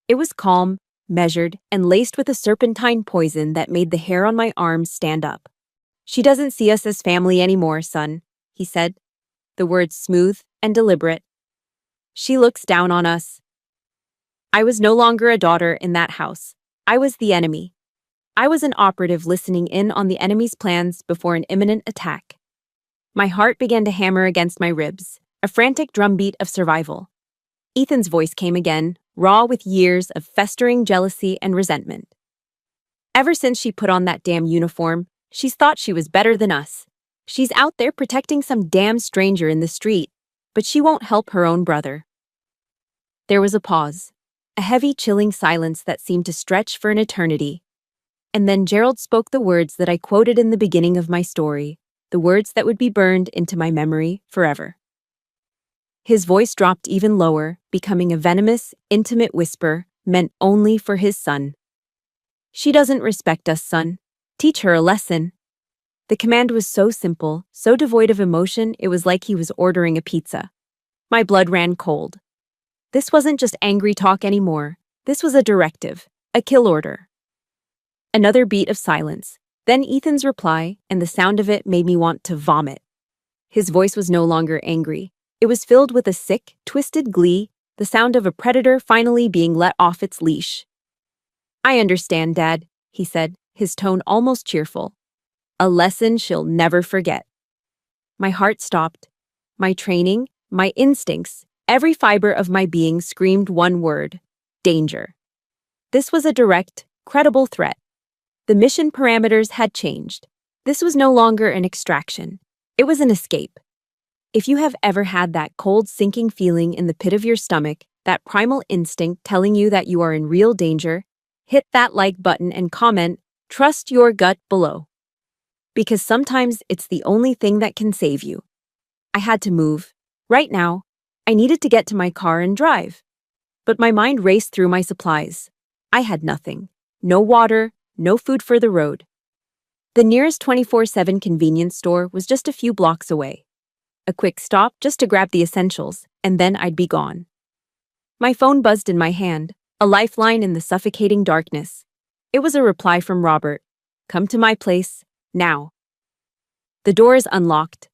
It was calm, measured, and laced with a serpentine poison that made the hair on my arms stand up. "She doesn't see us as family anymore, son," he said, the words smooth and deliberate. "She looks down on us." I was no longer a daughter in that house. I was the enemy. I was an operative listening in on the enemy's plans before an imminent attack. My heart began to hammer against my ribs, a frantic drumbeat of survival. Ethan's voice came again, raw with years of festering jealousy and resentment. "Ever since she put on that damn uniform, she's thought she was better than us. She's out there protecting some damn stranger in the street, but she won't help her own brother." There was a pause, a heavy, chilling silence that seemed to stretch for an eternity. And then Gerald spoke the words that I quoted in the beginning of my story, the words that would be burned into my memory forever. His voice dropped even lower, becoming a venomous, intimate whisper meant only for his son. "She doesn't respect us, son. Teach her a lesson." The command was so simple, so devoid of emotion, it was like he was ordering a pizza. My blood ran cold. This wasn't just angry talk anymore. This was a directive, a kill order. Another beat of silence, then Ethan's reply, and the sound of it made me want to vomit. His voice was no longer angry. It was filled with a sick, twisted glee, the sound of a predator finally being let off its leash. "I understand, Dad," he said, his tone almost cheerful. "A lesson she'll never forget." My heart stopped. My training, my instincts, every fiber of my being screamed one word: danger. This was a direct, credible threat. The mission parameters had changed. This was no longer an extraction. It was an escape. If you have ever had that cold, sinking feeling in the pit of your stomach, that primal instinct telling you that you are in real danger, hit that like button and comment, "Trust your gut," below. Because sometimes it's the only thing that can save you. I had to move. Right now, I needed to get to my car and drive. But my mind raced through my supplies. I had nothing. No water, no food for the road. The nearest 24/7 convenience store was just a few blocks away. A quick stop just to grab the essentials, and then I'd be gone. My phone buzzed in my hand, a lifeline in the suffocating darkness. It was a reply from Robert. "Come to my place, now." The doors unlocked.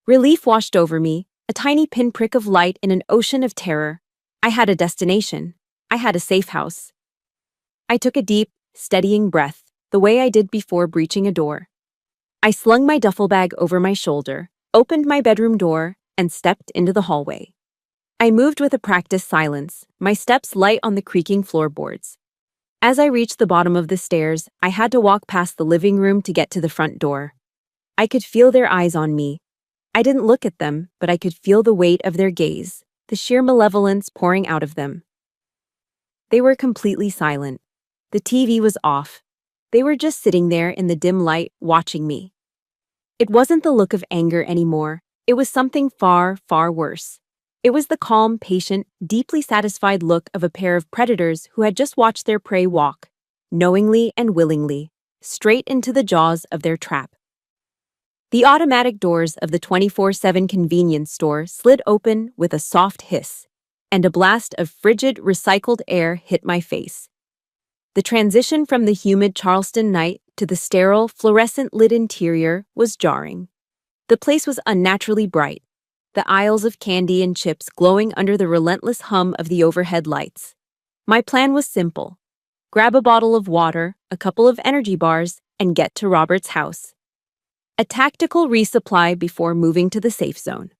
Relief washed over me, a tiny pinprick of light in an ocean of terror. I had a destination. I had a safe house. I took a deep, steadying breath, the way I did before breaching a door. I slung my duffel bag over my shoulder, opened my bedroom door, and stepped into the hallway. I moved with a practiced silence, my steps light on the creaking floorboards. As I reached the bottom of the stairs, I had to walk past the living room to get to the front door. I could feel their eyes on me. I didn't look at them, but I could feel the weight of their gaze, the sheer malevolence pouring out of them. They were completely silent. The TV was off. They were just sitting there in the dim light, watching me. It wasn't the look of anger anymore. It was something far, far worse. It was the calm, patient, deeply satisfied look of a pair of predators who had just watched their prey walk, knowingly and willingly, straight into the jaws of their trap. The automatic doors of the 24/7 convenience store slid open with a soft hiss, and a blast of frigid, recycled air hit my face. The transition from the humid Charleston night to the sterile, fluorescent-lit interior was jarring. The place was unnaturally bright, the aisles of candy and chips glowing under the relentless hum of the overhead lights. My plan was simple: grab a bottle of water, a couple of energy bars, and get to Robert's house. A tactical resupply before moving to the safe zone.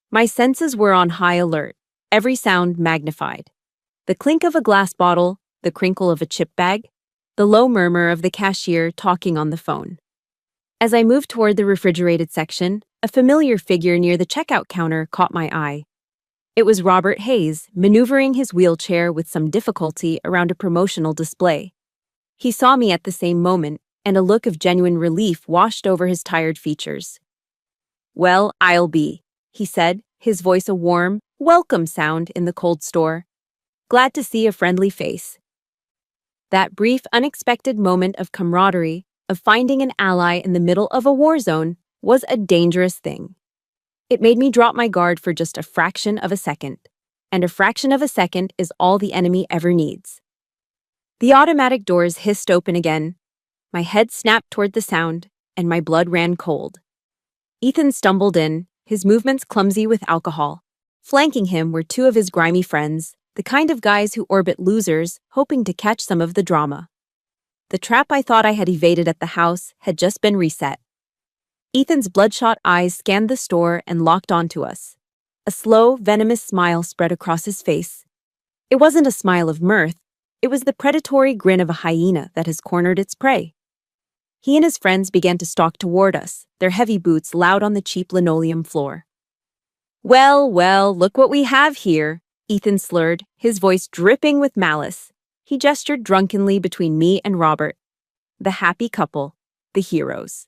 My senses were on high alert, every sound magnified. The clink of a glass bottle, the crinkle of a chip bag, the low murmur of the cashier talking on the phone. As I moved toward the refrigerated section, a familiar figure near the checkout counter caught my eye. It was Robert Hayes, maneuvering his wheelchair with some difficulty around a promotional display. He saw me at the same moment, and a look of genuine relief washed over his tired features. "Well, I'll be," he said, his voice a warm, welcome sound in the cold store. "Glad to see a friendly face." That brief, unexpected moment of camaraderie, of finding an ally in the middle of a war zone, was a dangerous thing. It made me drop my guard for just a fraction of a second, and a fraction of a second is all the enemy ever needs. The automatic doors hissed open again. My head snapped toward the sound, and my blood ran cold. Ethan stumbled in, his movements clumsy with alcohol. Flanking him were two of his grimy friends, the kind of guys who orbit losers, hoping to catch some of the drama. The trap I thought I had evaded at the house had just been reset. Ethan's bloodshot eyes scanned the store and locked onto us. A slow, venomous smile spread across his face. It wasn't a smile of mirth. It was the predatory grin of a hyena that has cornered its prey. He and his friends began to stalk toward us, their heavy boots loud on the cheap linoleum floor. Well, look what we have here," Ethan slurred, his voice dripping with malice. He gestured drunkenly between me and Robert. The happy couple, the heroes.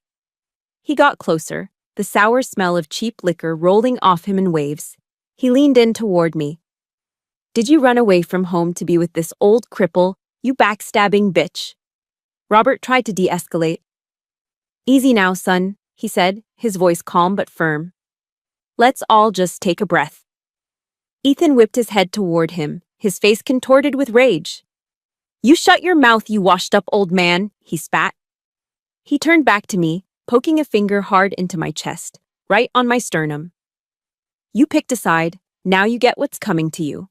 He got closer, the sour smell of cheap liquor rolling off him in waves. He leaned in toward me. "Did you run away from home to be with this old cripple, you backstabbing bitch?" Robert tried to de-escalate. "Easy now, son," he said, his voice calm but firm. "Let's all just take a breath." Ethan whipped his head toward him, his face contorted with rage. "You shut your mouth, you washed-up old man," he spat. He turned back to me, poking a finger hard into my chest, right on my sternum. "You picked a side, now you get what's coming to you."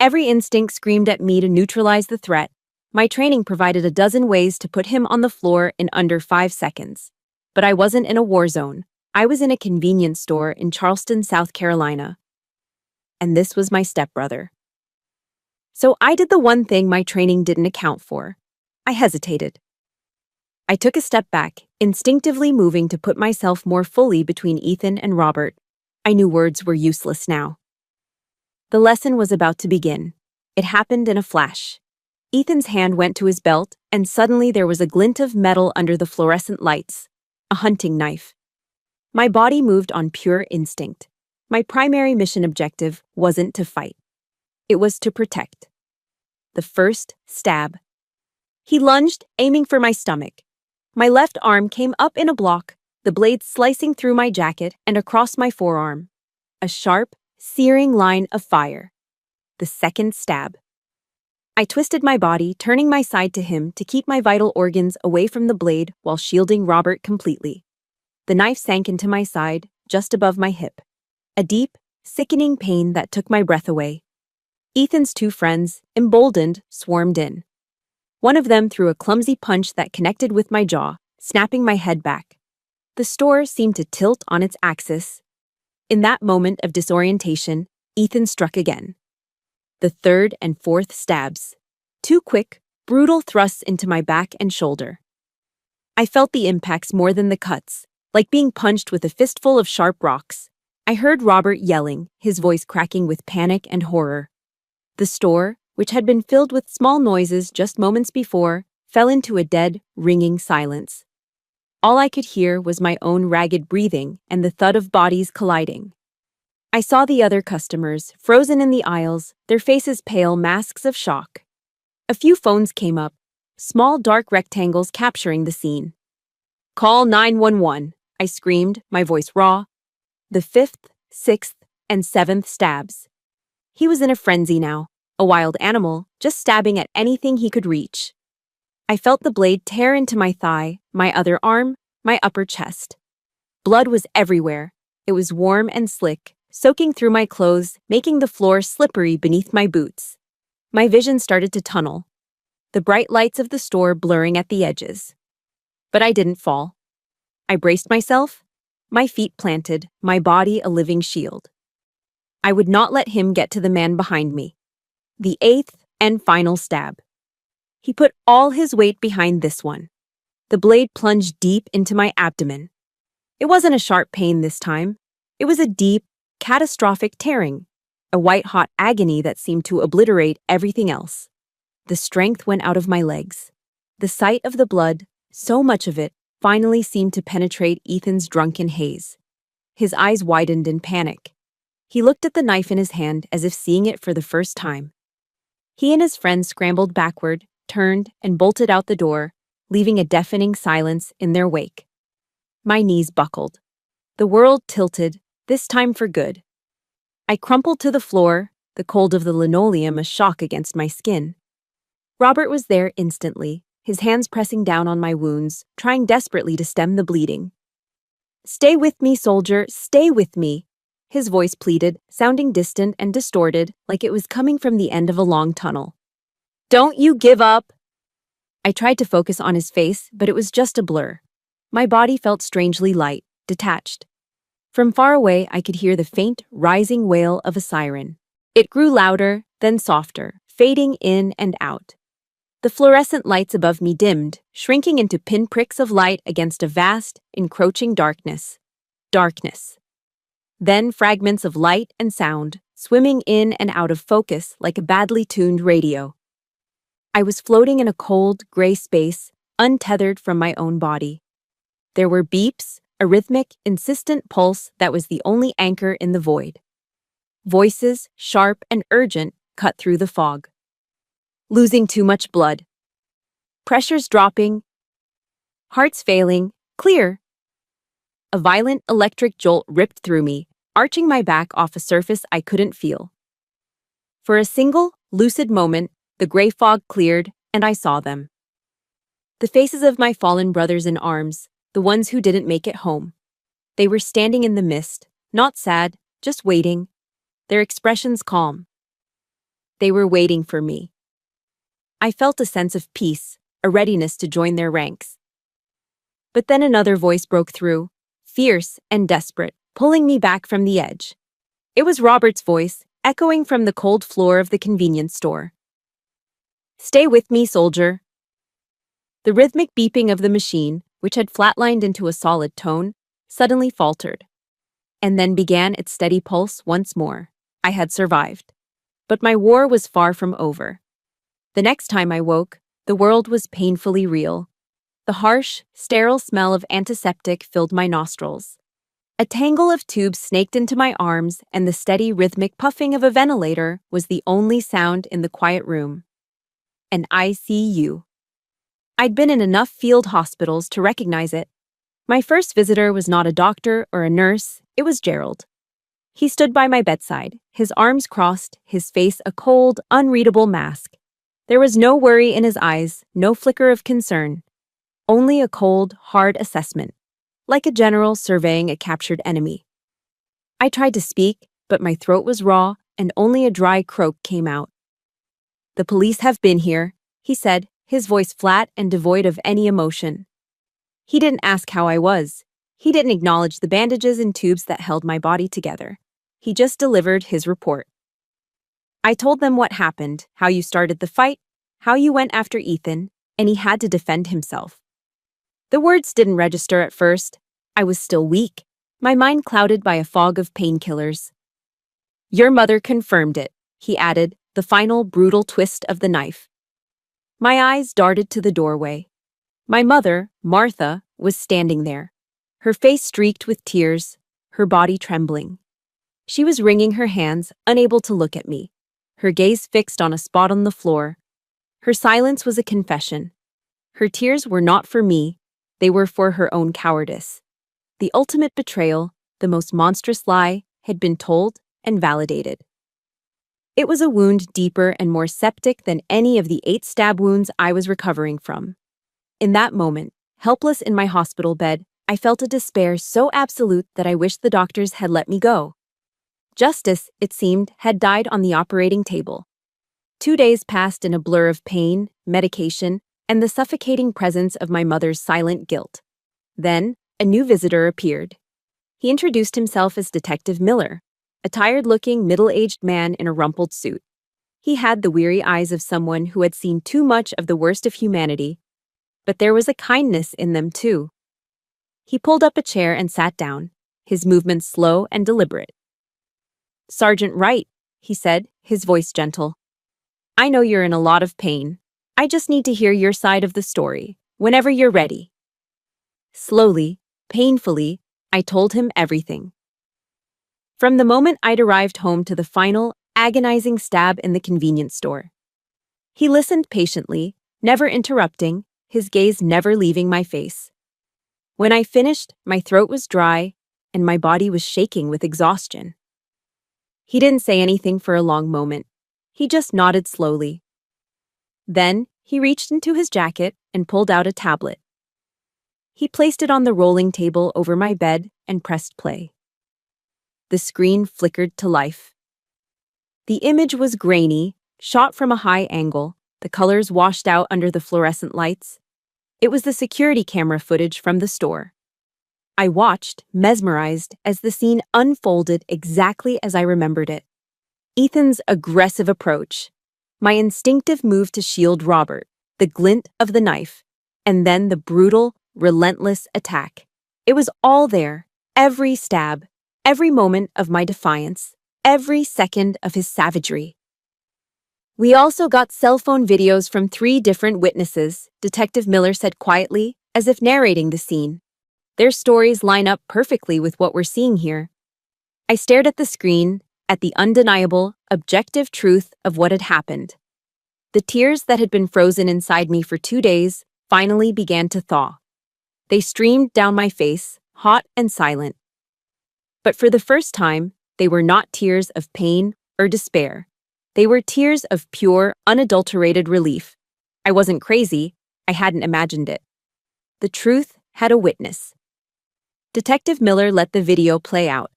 Every instinct screamed at me to neutralize the threat. My training provided a dozen ways to put him on the floor in under 5 seconds. But I wasn't in a war zone. I was in a convenience store in Charleston, South Carolina. And this was my stepbrother. So I did the one thing my training didn't account for. I hesitated. I took a step back, instinctively moving to put myself more fully between Ethan and Robert. I knew words were useless now. The lesson was about to begin. It happened in a flash. Ethan's hand went to his belt, and suddenly there was a glint of metal under the fluorescent lights. A hunting knife. My body moved on pure instinct. My primary mission objective wasn't to fight. It was to protect. The first stab. He lunged, aiming for my stomach. My left arm came up in a block, the blade slicing through my jacket and across my forearm. A sharp, searing line of fire. The second stab. I twisted my body, turning my side to him to keep my vital organs away from the blade while shielding Robert completely. The knife sank into my side, just above my hip. A deep, sickening pain that took my breath away. Ethan's two friends, emboldened, swarmed in. One of them threw a clumsy punch that connected with my jaw, snapping my head back. The store seemed to tilt on its axis. In that moment of disorientation, Ethan struck again. The third and fourth stabs. 2 quick, brutal thrusts into my back and shoulder. I felt the impacts more than the cuts, like being punched with a fistful of sharp rocks. I heard Robert yelling, his voice cracking with panic and horror. The store, which had been filled with small noises just moments before, fell into a dead, ringing silence. All I could hear was my own ragged breathing and the thud of bodies colliding. I saw the other customers, frozen in the aisles, their faces pale masks of shock. A few phones came up, small dark rectangles capturing the scene. "Call 911, I screamed, my voice raw. The fifth, sixth, and seventh stabs. He was in a frenzy now, a wild animal, just stabbing at anything he could reach. I felt the blade tear into my thigh, my other arm, my upper chest. Blood was everywhere. It was warm and slick, soaking through my clothes, making the floor slippery beneath my boots. My vision started to tunnel, the bright lights of the store blurring at the edges. But I didn't fall. I braced myself, my feet planted, my body a living shield. I would not let him get to the man behind me. The eighth and final stab. He put all his weight behind this one. The blade plunged deep into my abdomen. It wasn't a sharp pain this time. It was a deep, catastrophic tearing, a white-hot agony that seemed to obliterate everything else. The strength went out of my legs. The sight of the blood, so much of it, finally seemed to penetrate Ethan's drunken haze. His eyes widened in panic. He looked at the knife in his hand as if seeing it for the first time. He and his friend scrambled backward, turned, and bolted out the door, leaving a deafening silence in their wake. My knees buckled. The world tilted, this time for good. I crumpled to the floor, the cold of the linoleum a shock against my skin. Robert was there instantly, his hands pressing down on my wounds, trying desperately to stem the bleeding. "Stay with me, soldier, stay with me," his voice pleaded, sounding distant and distorted, like it was coming from the end of a long tunnel. "Don't you give up!" I tried to focus on his face, but it was just a blur. My body felt strangely light, detached. From far away, I could hear the faint, rising wail of a siren. It grew louder, then softer, fading in and out. The fluorescent lights above me dimmed, shrinking into pinpricks of light against a vast, encroaching darkness. Darkness. Then fragments of light and sound, swimming in and out of focus like a badly tuned radio. I was floating in a cold, gray space, untethered from my own body. There were beeps, a rhythmic, insistent pulse that was the only anchor in the void. Voices, sharp and urgent, cut through the fog. Losing too much blood. Pressures dropping. Hearts failing. Clear. A violent electric jolt ripped through me, arching my back off a surface I couldn't feel. For a single, lucid moment, the gray fog cleared, and I saw them. The faces of my fallen brothers in arms, the ones who didn't make it home. They were standing in the mist, not sad, just waiting, their expressions calm. They were waiting for me. I felt a sense of peace, a readiness to join their ranks. But then another voice broke through, fierce and desperate, pulling me back from the edge. It was Robert's voice, echoing from the cold floor of the convenience store. "Stay with me, soldier." The rhythmic beeping of the machine, which had flatlined into a solid tone, suddenly faltered. And then began its steady pulse once more. I had survived. But my war was far from over. The next time I woke, the world was painfully real. The harsh, sterile smell of antiseptic filled my nostrils. A tangle of tubes snaked into my arms, and the steady rhythmic puffing of a ventilator was the only sound in the quiet room. An ICU. I'd been in enough field hospitals to recognize it. My first visitor was not a doctor or a nurse, it was Gerald. He stood by my bedside, his arms crossed, his face a cold, unreadable mask. There was no worry in his eyes, no flicker of concern. Only a cold, hard assessment, like a general surveying a captured enemy. I tried to speak, but my throat was raw, and only a dry croak came out. "The police have been here," he said, his voice flat and devoid of any emotion. He didn't ask how I was. He didn't acknowledge the bandages and tubes that held my body together. He just delivered his report. "I told them what happened, how you started the fight, how you went after Ethan, and he had to defend himself." The words didn't register at first. I was still weak, my mind clouded by a fog of painkillers. "Your mother confirmed it," he added, the final brutal twist of the knife. My eyes darted to the doorway. My mother, Martha, was standing there, her face streaked with tears, her body trembling. She was wringing her hands, unable to look at me, her gaze fixed on a spot on the floor. Her silence was a confession. Her tears were not for me, they were for her own cowardice. The ultimate betrayal, the most monstrous lie, had been told and validated. It was a wound deeper and more septic than any of the 8 stab wounds I was recovering from. In that moment, helpless in my hospital bed, I felt a despair so absolute that I wished the doctors had let me go. Justice, it seemed, had died on the operating table. 2 days passed in a blur of pain, medication, and the suffocating presence of my mother's silent guilt. Then, a new visitor appeared. He introduced himself as Detective Miller, a tired-looking, middle-aged man in a rumpled suit. He had the weary eyes of someone who had seen too much of the worst of humanity, but there was a kindness in them too. He pulled up a chair and sat down, his movements slow and deliberate. "Sergeant Wright," he said, his voice gentle. "I know you're in a lot of pain. I just need to hear your side of the story, whenever you're ready." Slowly, painfully, I told him everything. From the moment I'd arrived home to the final, agonizing stab in the convenience store. He listened patiently, never interrupting, his gaze never leaving my face. When I finished, my throat was dry, and my body was shaking with exhaustion. He didn't say anything for a long moment. He just nodded slowly. Then, he reached into his jacket and pulled out a tablet. He placed it on the rolling table over my bed and pressed play. The screen flickered to life. The image was grainy, shot from a high angle, the colors washed out under the fluorescent lights. It was the security camera footage from the store. I watched, mesmerized, as the scene unfolded exactly as I remembered it. Ethan's aggressive approach, my instinctive move to shield Robert, the glint of the knife, and then the brutal, relentless attack. It was all there, every stab, every moment of my defiance, every second of his savagery. "We also got cell phone videos from 3 different witnesses," Detective Miller said quietly, as if narrating the scene. "Their stories line up perfectly with what we're seeing here." I stared at the screen, at the undeniable, objective truth of what had happened. The tears that had been frozen inside me for 2 days finally began to thaw. They streamed down my face, hot and silent. But for the first time, they were not tears of pain or despair. They were tears of pure, unadulterated relief. I wasn't crazy, I hadn't imagined it. The truth had a witness. Detective Miller let the video play out.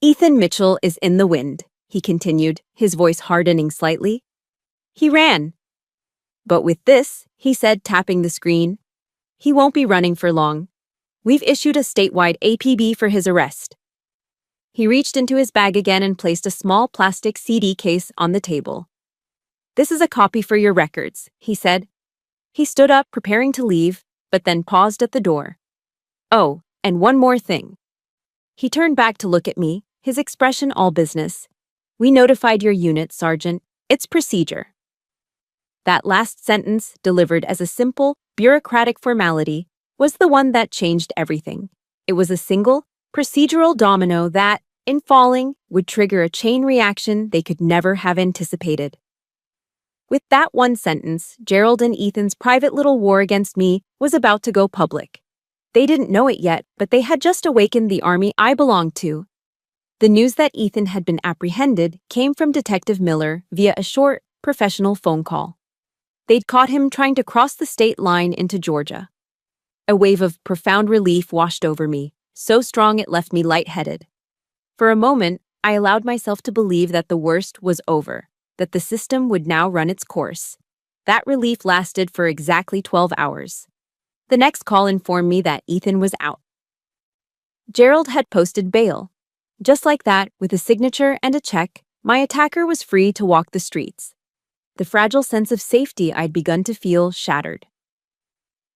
"Ethan Mitchell is in the wind," he continued, his voice hardening slightly. "He ran. But with this," he said, tapping the screen, "he won't be running for long. We've issued a statewide APB for his arrest." He reached into his bag again and placed a small plastic CD case on the table. "This is a copy for your records," he said. He stood up, preparing to leave, but then paused at the door. "Oh, and one more thing." He turned back to look at me, his expression all business. "We notified your unit, Sergeant. It's procedure." That last sentence, delivered as a simple, bureaucratic formality, was the one that changed everything. It was a single, procedural domino that, in falling, would trigger a chain reaction they could never have anticipated. With that one sentence, Gerald and Ethan's private little war against me was about to go public. They didn't know it yet, but they had just awakened the army I belonged to. The news that Ethan had been apprehended came from Detective Miller via a short, professional phone call. They'd caught him trying to cross the state line into Georgia. A wave of profound relief washed over me, so strong it left me lightheaded. For a moment, I allowed myself to believe that the worst was over, that the system would now run its course. That relief lasted for exactly 12 hours. The next call informed me that Ethan was out. Gerald had posted bail. Just like that, with a signature and a check, my attacker was free to walk the streets. The fragile sense of safety I'd begun to feel shattered.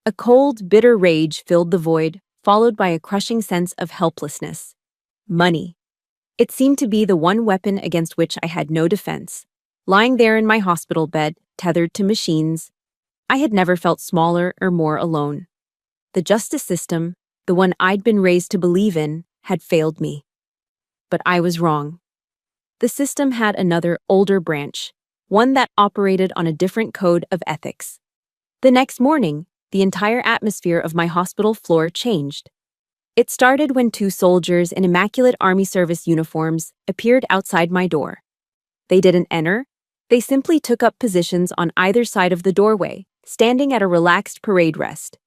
A cold, bitter rage filled the void, followed by a crushing sense of helplessness. Money. It seemed to be the one weapon against which I had no defense. Lying there in my hospital bed, tethered to machines, I had never felt smaller or more alone. The justice system, the one I'd been raised to believe in, had failed me. But I was wrong. The system had another, older branch, one that operated on a different code of ethics. The next morning, the entire atmosphere of my hospital floor changed. It started when two soldiers in immaculate Army service uniforms appeared outside my door. They didn't enter. They simply took up positions on either side of the doorway, standing at a relaxed parade rest.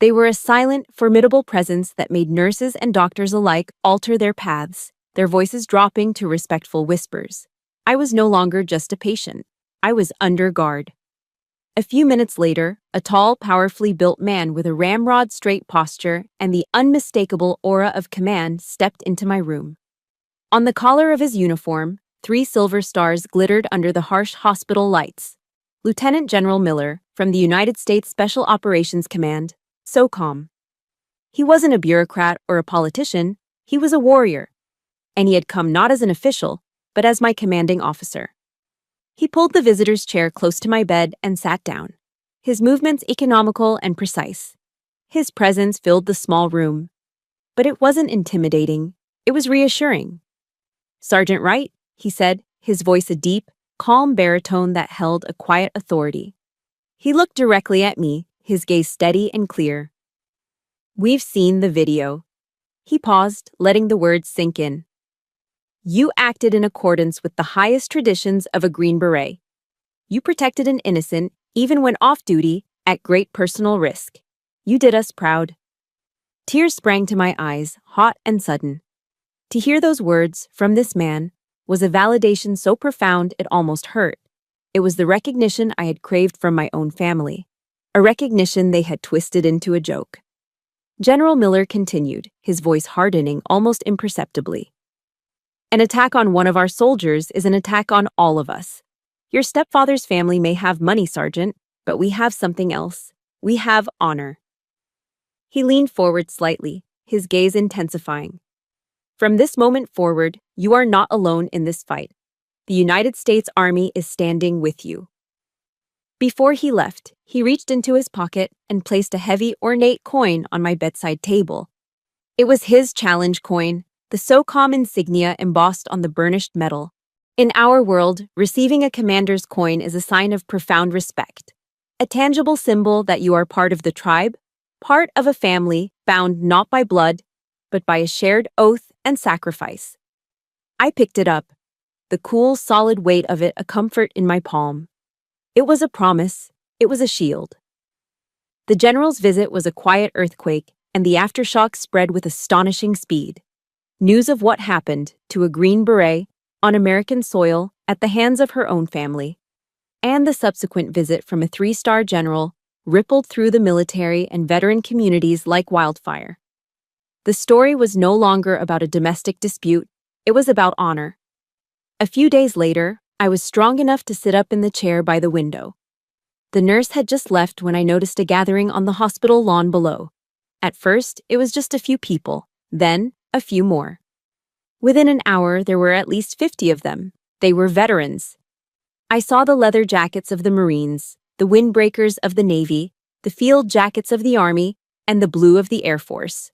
They were a silent, formidable presence that made nurses and doctors alike alter their paths, their voices dropping to respectful whispers. I was no longer just a patient. I was under guard. A few minutes later, a tall, powerfully built man with a ramrod straight posture and the unmistakable aura of command stepped into my room. On the collar of his uniform, 3 silver stars glittered under the harsh hospital lights. Lieutenant General Miller, from the United States Special Operations Command, so calm. He wasn't a bureaucrat or a politician, he was a warrior. And he had come not as an official, but as my commanding officer. He pulled the visitor's chair close to my bed and sat down, his movements economical and precise. His presence filled the small room. But it wasn't intimidating, it was reassuring. "Sergeant Wright," he said, his voice a deep, calm baritone that held a quiet authority. He looked directly at me, his gaze steady and clear. "We've seen the video." He paused, letting the words sink in. "You acted in accordance with the highest traditions of a Green Beret. You protected an innocent, even when off-duty, at great personal risk. You did us proud." Tears sprang to my eyes, hot and sudden. To hear those words from this man was a validation so profound it almost hurt. It was the recognition I had craved from my own family, a recognition they had twisted into a joke. General Miller continued, his voice hardening almost imperceptibly. "An attack on one of our soldiers is an attack on all of us. Your stepfather's family may have money, Sergeant, but we have something else. We have honor." He leaned forward slightly, his gaze intensifying. "From this moment forward, you are not alone in this fight. The United States Army is standing with you." Before he left, he reached into his pocket and placed a heavy, ornate coin on my bedside table. It was his challenge coin, the SOCOM insignia embossed on the burnished metal. In our world, receiving a commander's coin is a sign of profound respect, a tangible symbol that you are part of the tribe, part of a family bound not by blood, but by a shared oath and sacrifice. I picked it up, the cool, solid weight of it a comfort in my palm. It was a promise, it was a shield. The general's visit was a quiet earthquake, and the aftershocks spread with astonishing speed. News of what happened to a Green Beret on American soil at the hands of her own family, and the subsequent visit from a 3-star general rippled through the military and veteran communities like wildfire. The story was no longer about a domestic dispute, it was about honor. A few days later, I was strong enough to sit up in the chair by the window. The nurse had just left when I noticed a gathering on the hospital lawn below. At first, it was just a few people, then a few more. Within an hour, there were at least 50 of them. They were veterans. I saw the leather jackets of the Marines, the windbreakers of the Navy, the field jackets of the Army, and the blue of the Air Force.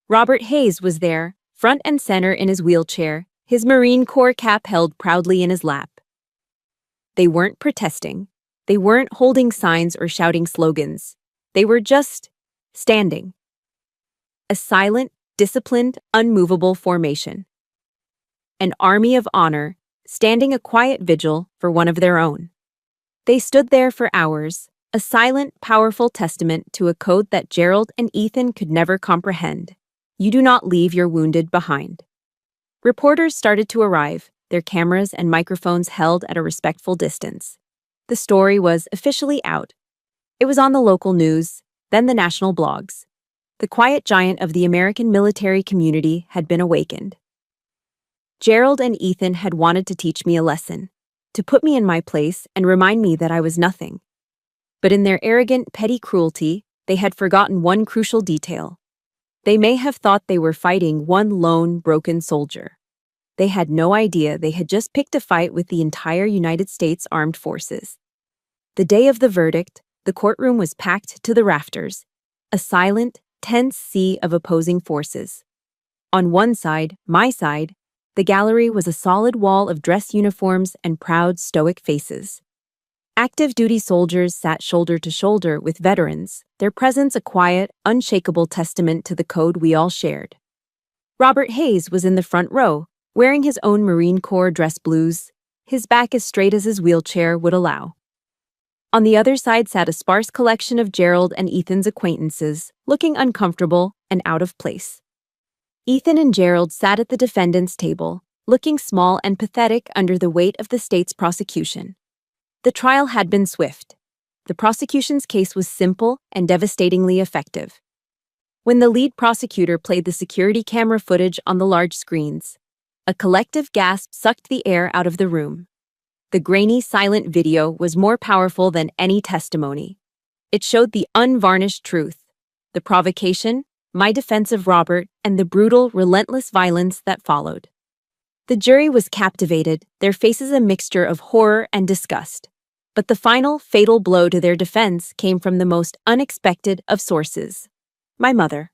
Robert Hayes was there, front and center in his wheelchair, his Marine Corps cap held proudly in his lap. They weren't protesting. They weren't holding signs or shouting slogans. They were just standing. A silent, disciplined, unmovable formation. An army of honor, standing a quiet vigil for one of their own. They stood there for hours, a silent, powerful testament to a code that Gerald and Ethan could never comprehend. You do not leave your wounded behind. Reporters started to arrive, their cameras and microphones held at a respectful distance. The story was officially out. It was on the local news, then the national blogs. The quiet giant of the American military community had been awakened. Gerald and Ethan had wanted to teach me a lesson, to put me in my place and remind me that I was nothing. But in their arrogant, petty cruelty, they had forgotten one crucial detail. They may have thought they were fighting one lone, broken soldier. They had no idea they had just picked a fight with the entire United States Armed Forces. The day of the verdict, the courtroom was packed to the rafters, a silent, tense sea of opposing forces. On one side, my side, the gallery was a solid wall of dress uniforms and proud, stoic faces. Active duty soldiers sat shoulder to shoulder with veterans, their presence a quiet, unshakable testament to the code we all shared. Robert Hayes was in the front row, wearing his own Marine Corps dress blues, his back as straight as his wheelchair would allow. On the other side sat a sparse collection of Gerald and Ethan's acquaintances, looking uncomfortable and out of place. Ethan and Gerald sat at the defendant's table, looking small and pathetic under the weight of the state's prosecution. The trial had been swift. The prosecution's case was simple and devastatingly effective. When the lead prosecutor played the security camera footage on the large screens, a collective gasp sucked the air out of the room. The grainy, silent video was more powerful than any testimony. It showed the unvarnished truth, the provocation, my defense of Robert, and the brutal, relentless violence that followed. The jury was captivated, their faces a mixture of horror and disgust. But the final, fatal blow to their defense came from the most unexpected of sources: my mother.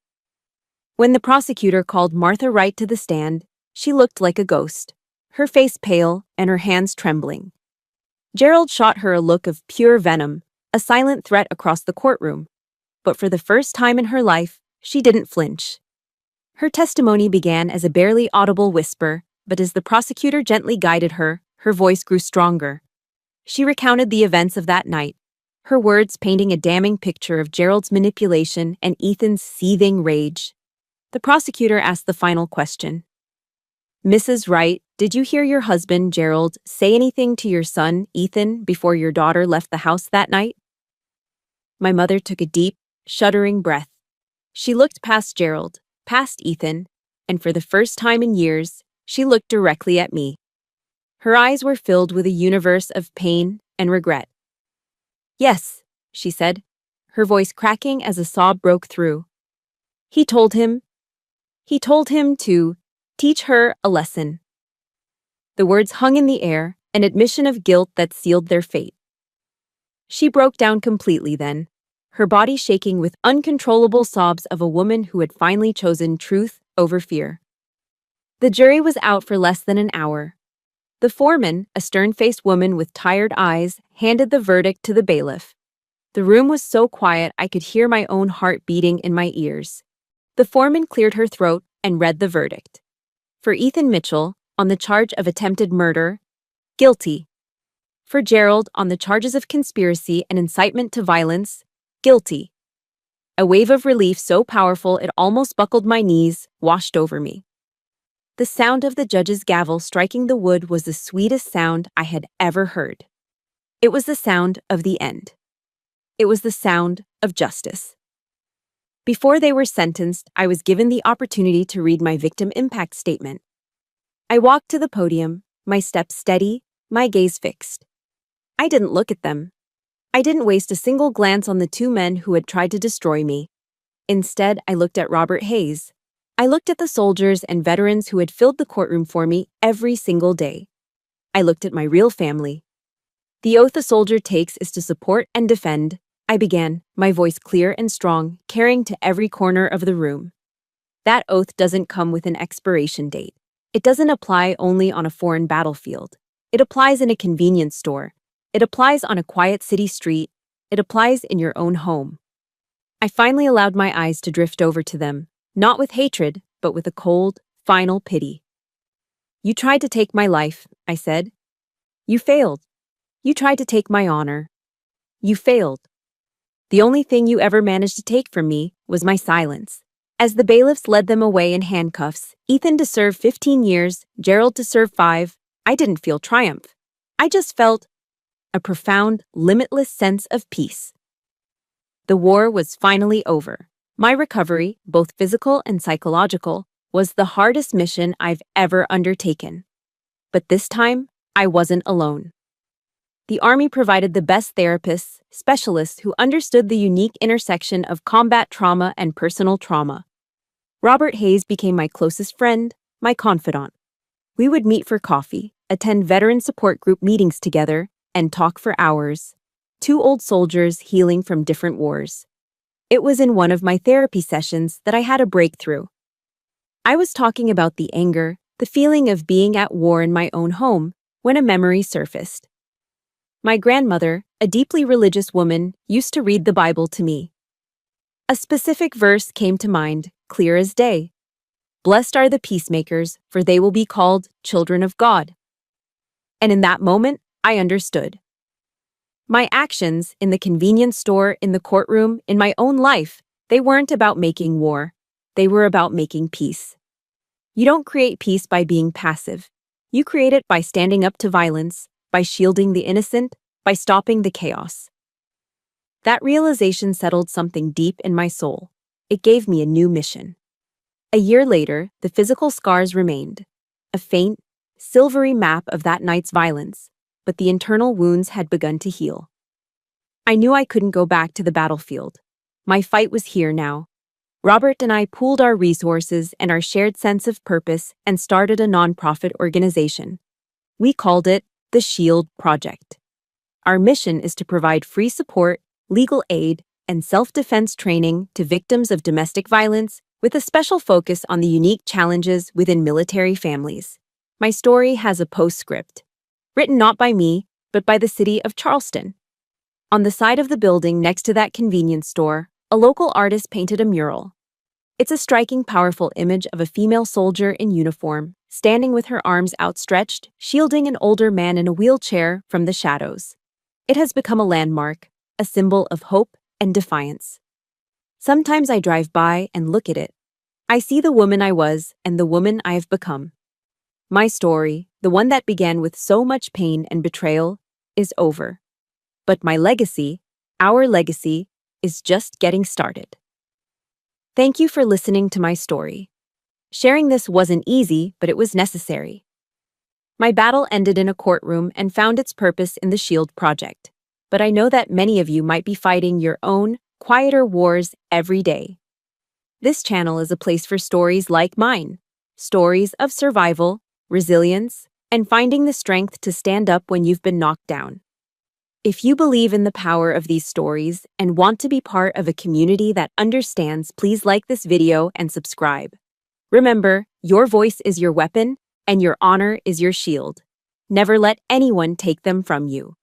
When the prosecutor called Martha Wright to the stand, she looked like a ghost, her face pale and her hands trembling. Gerald shot her a look of pure venom, a silent threat across the courtroom. But for the first time in her life, she didn't flinch. Her testimony began as a barely audible whisper, but as the prosecutor gently guided her, her voice grew stronger. She recounted the events of that night, her words painting a damning picture of Gerald's manipulation and Ethan's seething rage. The prosecutor asked the final question. "Mrs. Wright, did you hear your husband, Gerald, say anything to your son, Ethan, before your daughter left the house that night?" My mother took a deep, shuddering breath. She looked past Gerald, past Ethan, and for the first time in years, she looked directly at me. Her eyes were filled with a universe of pain and regret. "Yes," she said, her voice cracking as a sob broke through. He told him to teach her a lesson." The words hung in the air, an admission of guilt that sealed their fate. She broke down completely then, her body shaking with uncontrollable sobs of a woman who had finally chosen truth over fear. The jury was out for less than an hour. The foreman, a stern-faced woman with tired eyes, handed the verdict to the bailiff. The room was so quiet I could hear my own heart beating in my ears. The foreman cleared her throat and read the verdict. For Ethan Mitchell, on the charge of attempted murder, guilty. For Gerald, on the charges of conspiracy and incitement to violence, guilty. A wave of relief so powerful it almost buckled my knees washed over me. The sound of the judge's gavel striking the wood was the sweetest sound I had ever heard. It was the sound of the end. It was the sound of justice. Before they were sentenced, I was given the opportunity to read my victim impact statement. I walked to the podium, my steps steady, my gaze fixed. I didn't look at them. I didn't waste a single glance on the two men who had tried to destroy me. Instead, I looked at Robert Hayes. I looked at the soldiers and veterans who had filled the courtroom for me every single day. I looked at my real family. "The oath a soldier takes is to support and defend," I began, my voice clear and strong, carrying to every corner of the room. "That oath doesn't come with an expiration date. It doesn't apply only on a foreign battlefield. It applies in a convenience store. It applies on a quiet city street. It applies in your own home." I finally allowed my eyes to drift over to them, not with hatred, but with a cold, final pity. "You tried to take my life," I said. "You failed. You tried to take my honor. You failed. The only thing you ever managed to take from me was my silence." As the bailiffs led them away in handcuffs, Ethan to serve 15 years, Gerald to serve 5, I didn't feel triumph. I just felt a profound, limitless sense of peace. The war was finally over. My recovery, both physical and psychological, was the hardest mission I've ever undertaken. But this time, I wasn't alone. The Army provided the best therapists, specialists who understood the unique intersection of combat trauma and personal trauma. Robert Hayes became my closest friend, my confidant. We would meet for coffee, attend veteran support group meetings together, and talk for hours. Two old soldiers healing from different wars. It was in one of my therapy sessions that I had a breakthrough. I was talking about the anger, the feeling of being at war in my own home, when a memory surfaced. My grandmother, a deeply religious woman, used to read the Bible to me. A specific verse came to mind, clear as day. Blessed are the peacemakers, for they will be called children of God. And in that moment, I understood. My actions in the convenience store, in the courtroom, in my own life, they weren't about making war. They were about making peace. You don't create peace by being passive. You create it by standing up to violence, by shielding the innocent, by stopping the chaos. That realization settled something deep in my soul. It gave me a new mission. A year later, the physical scars remained, a faint, silvery map of that night's violence, but the internal wounds had begun to heal. I knew I couldn't go back to the battlefield. My fight was here now. Robert and I pooled our resources and our shared sense of purpose and started a nonprofit organization. We called it the Shield Project. Our mission is to provide free support, legal aid, and self-defense training to victims of domestic violence, with a special focus on the unique challenges within military families. My story has a postscript, written not by me, but by the city of Charleston. On the side of the building next to that convenience store, a local artist painted a mural. It's a striking, powerful image of a female soldier in uniform, standing with her arms outstretched, shielding an older man in a wheelchair from the shadows. It has become a landmark, a symbol of hope and defiance. Sometimes I drive by and look at it. I see the woman I was and the woman I have become. My story, the one that began with so much pain and betrayal, is over. But my legacy, our legacy, is just getting started. Thank you for listening to my story. Sharing this wasn't easy, but it was necessary. My battle ended in a courtroom and found its purpose in the Shield Project. But I know that many of you might be fighting your own, quieter wars every day. This channel is a place for stories like mine, stories of survival, resilience, and finding the strength to stand up when you've been knocked down. If you believe in the power of these stories and want to be part of a community that understands, please like this video and subscribe. Remember, your voice is your weapon and your honor is your shield. Never let anyone take them from you.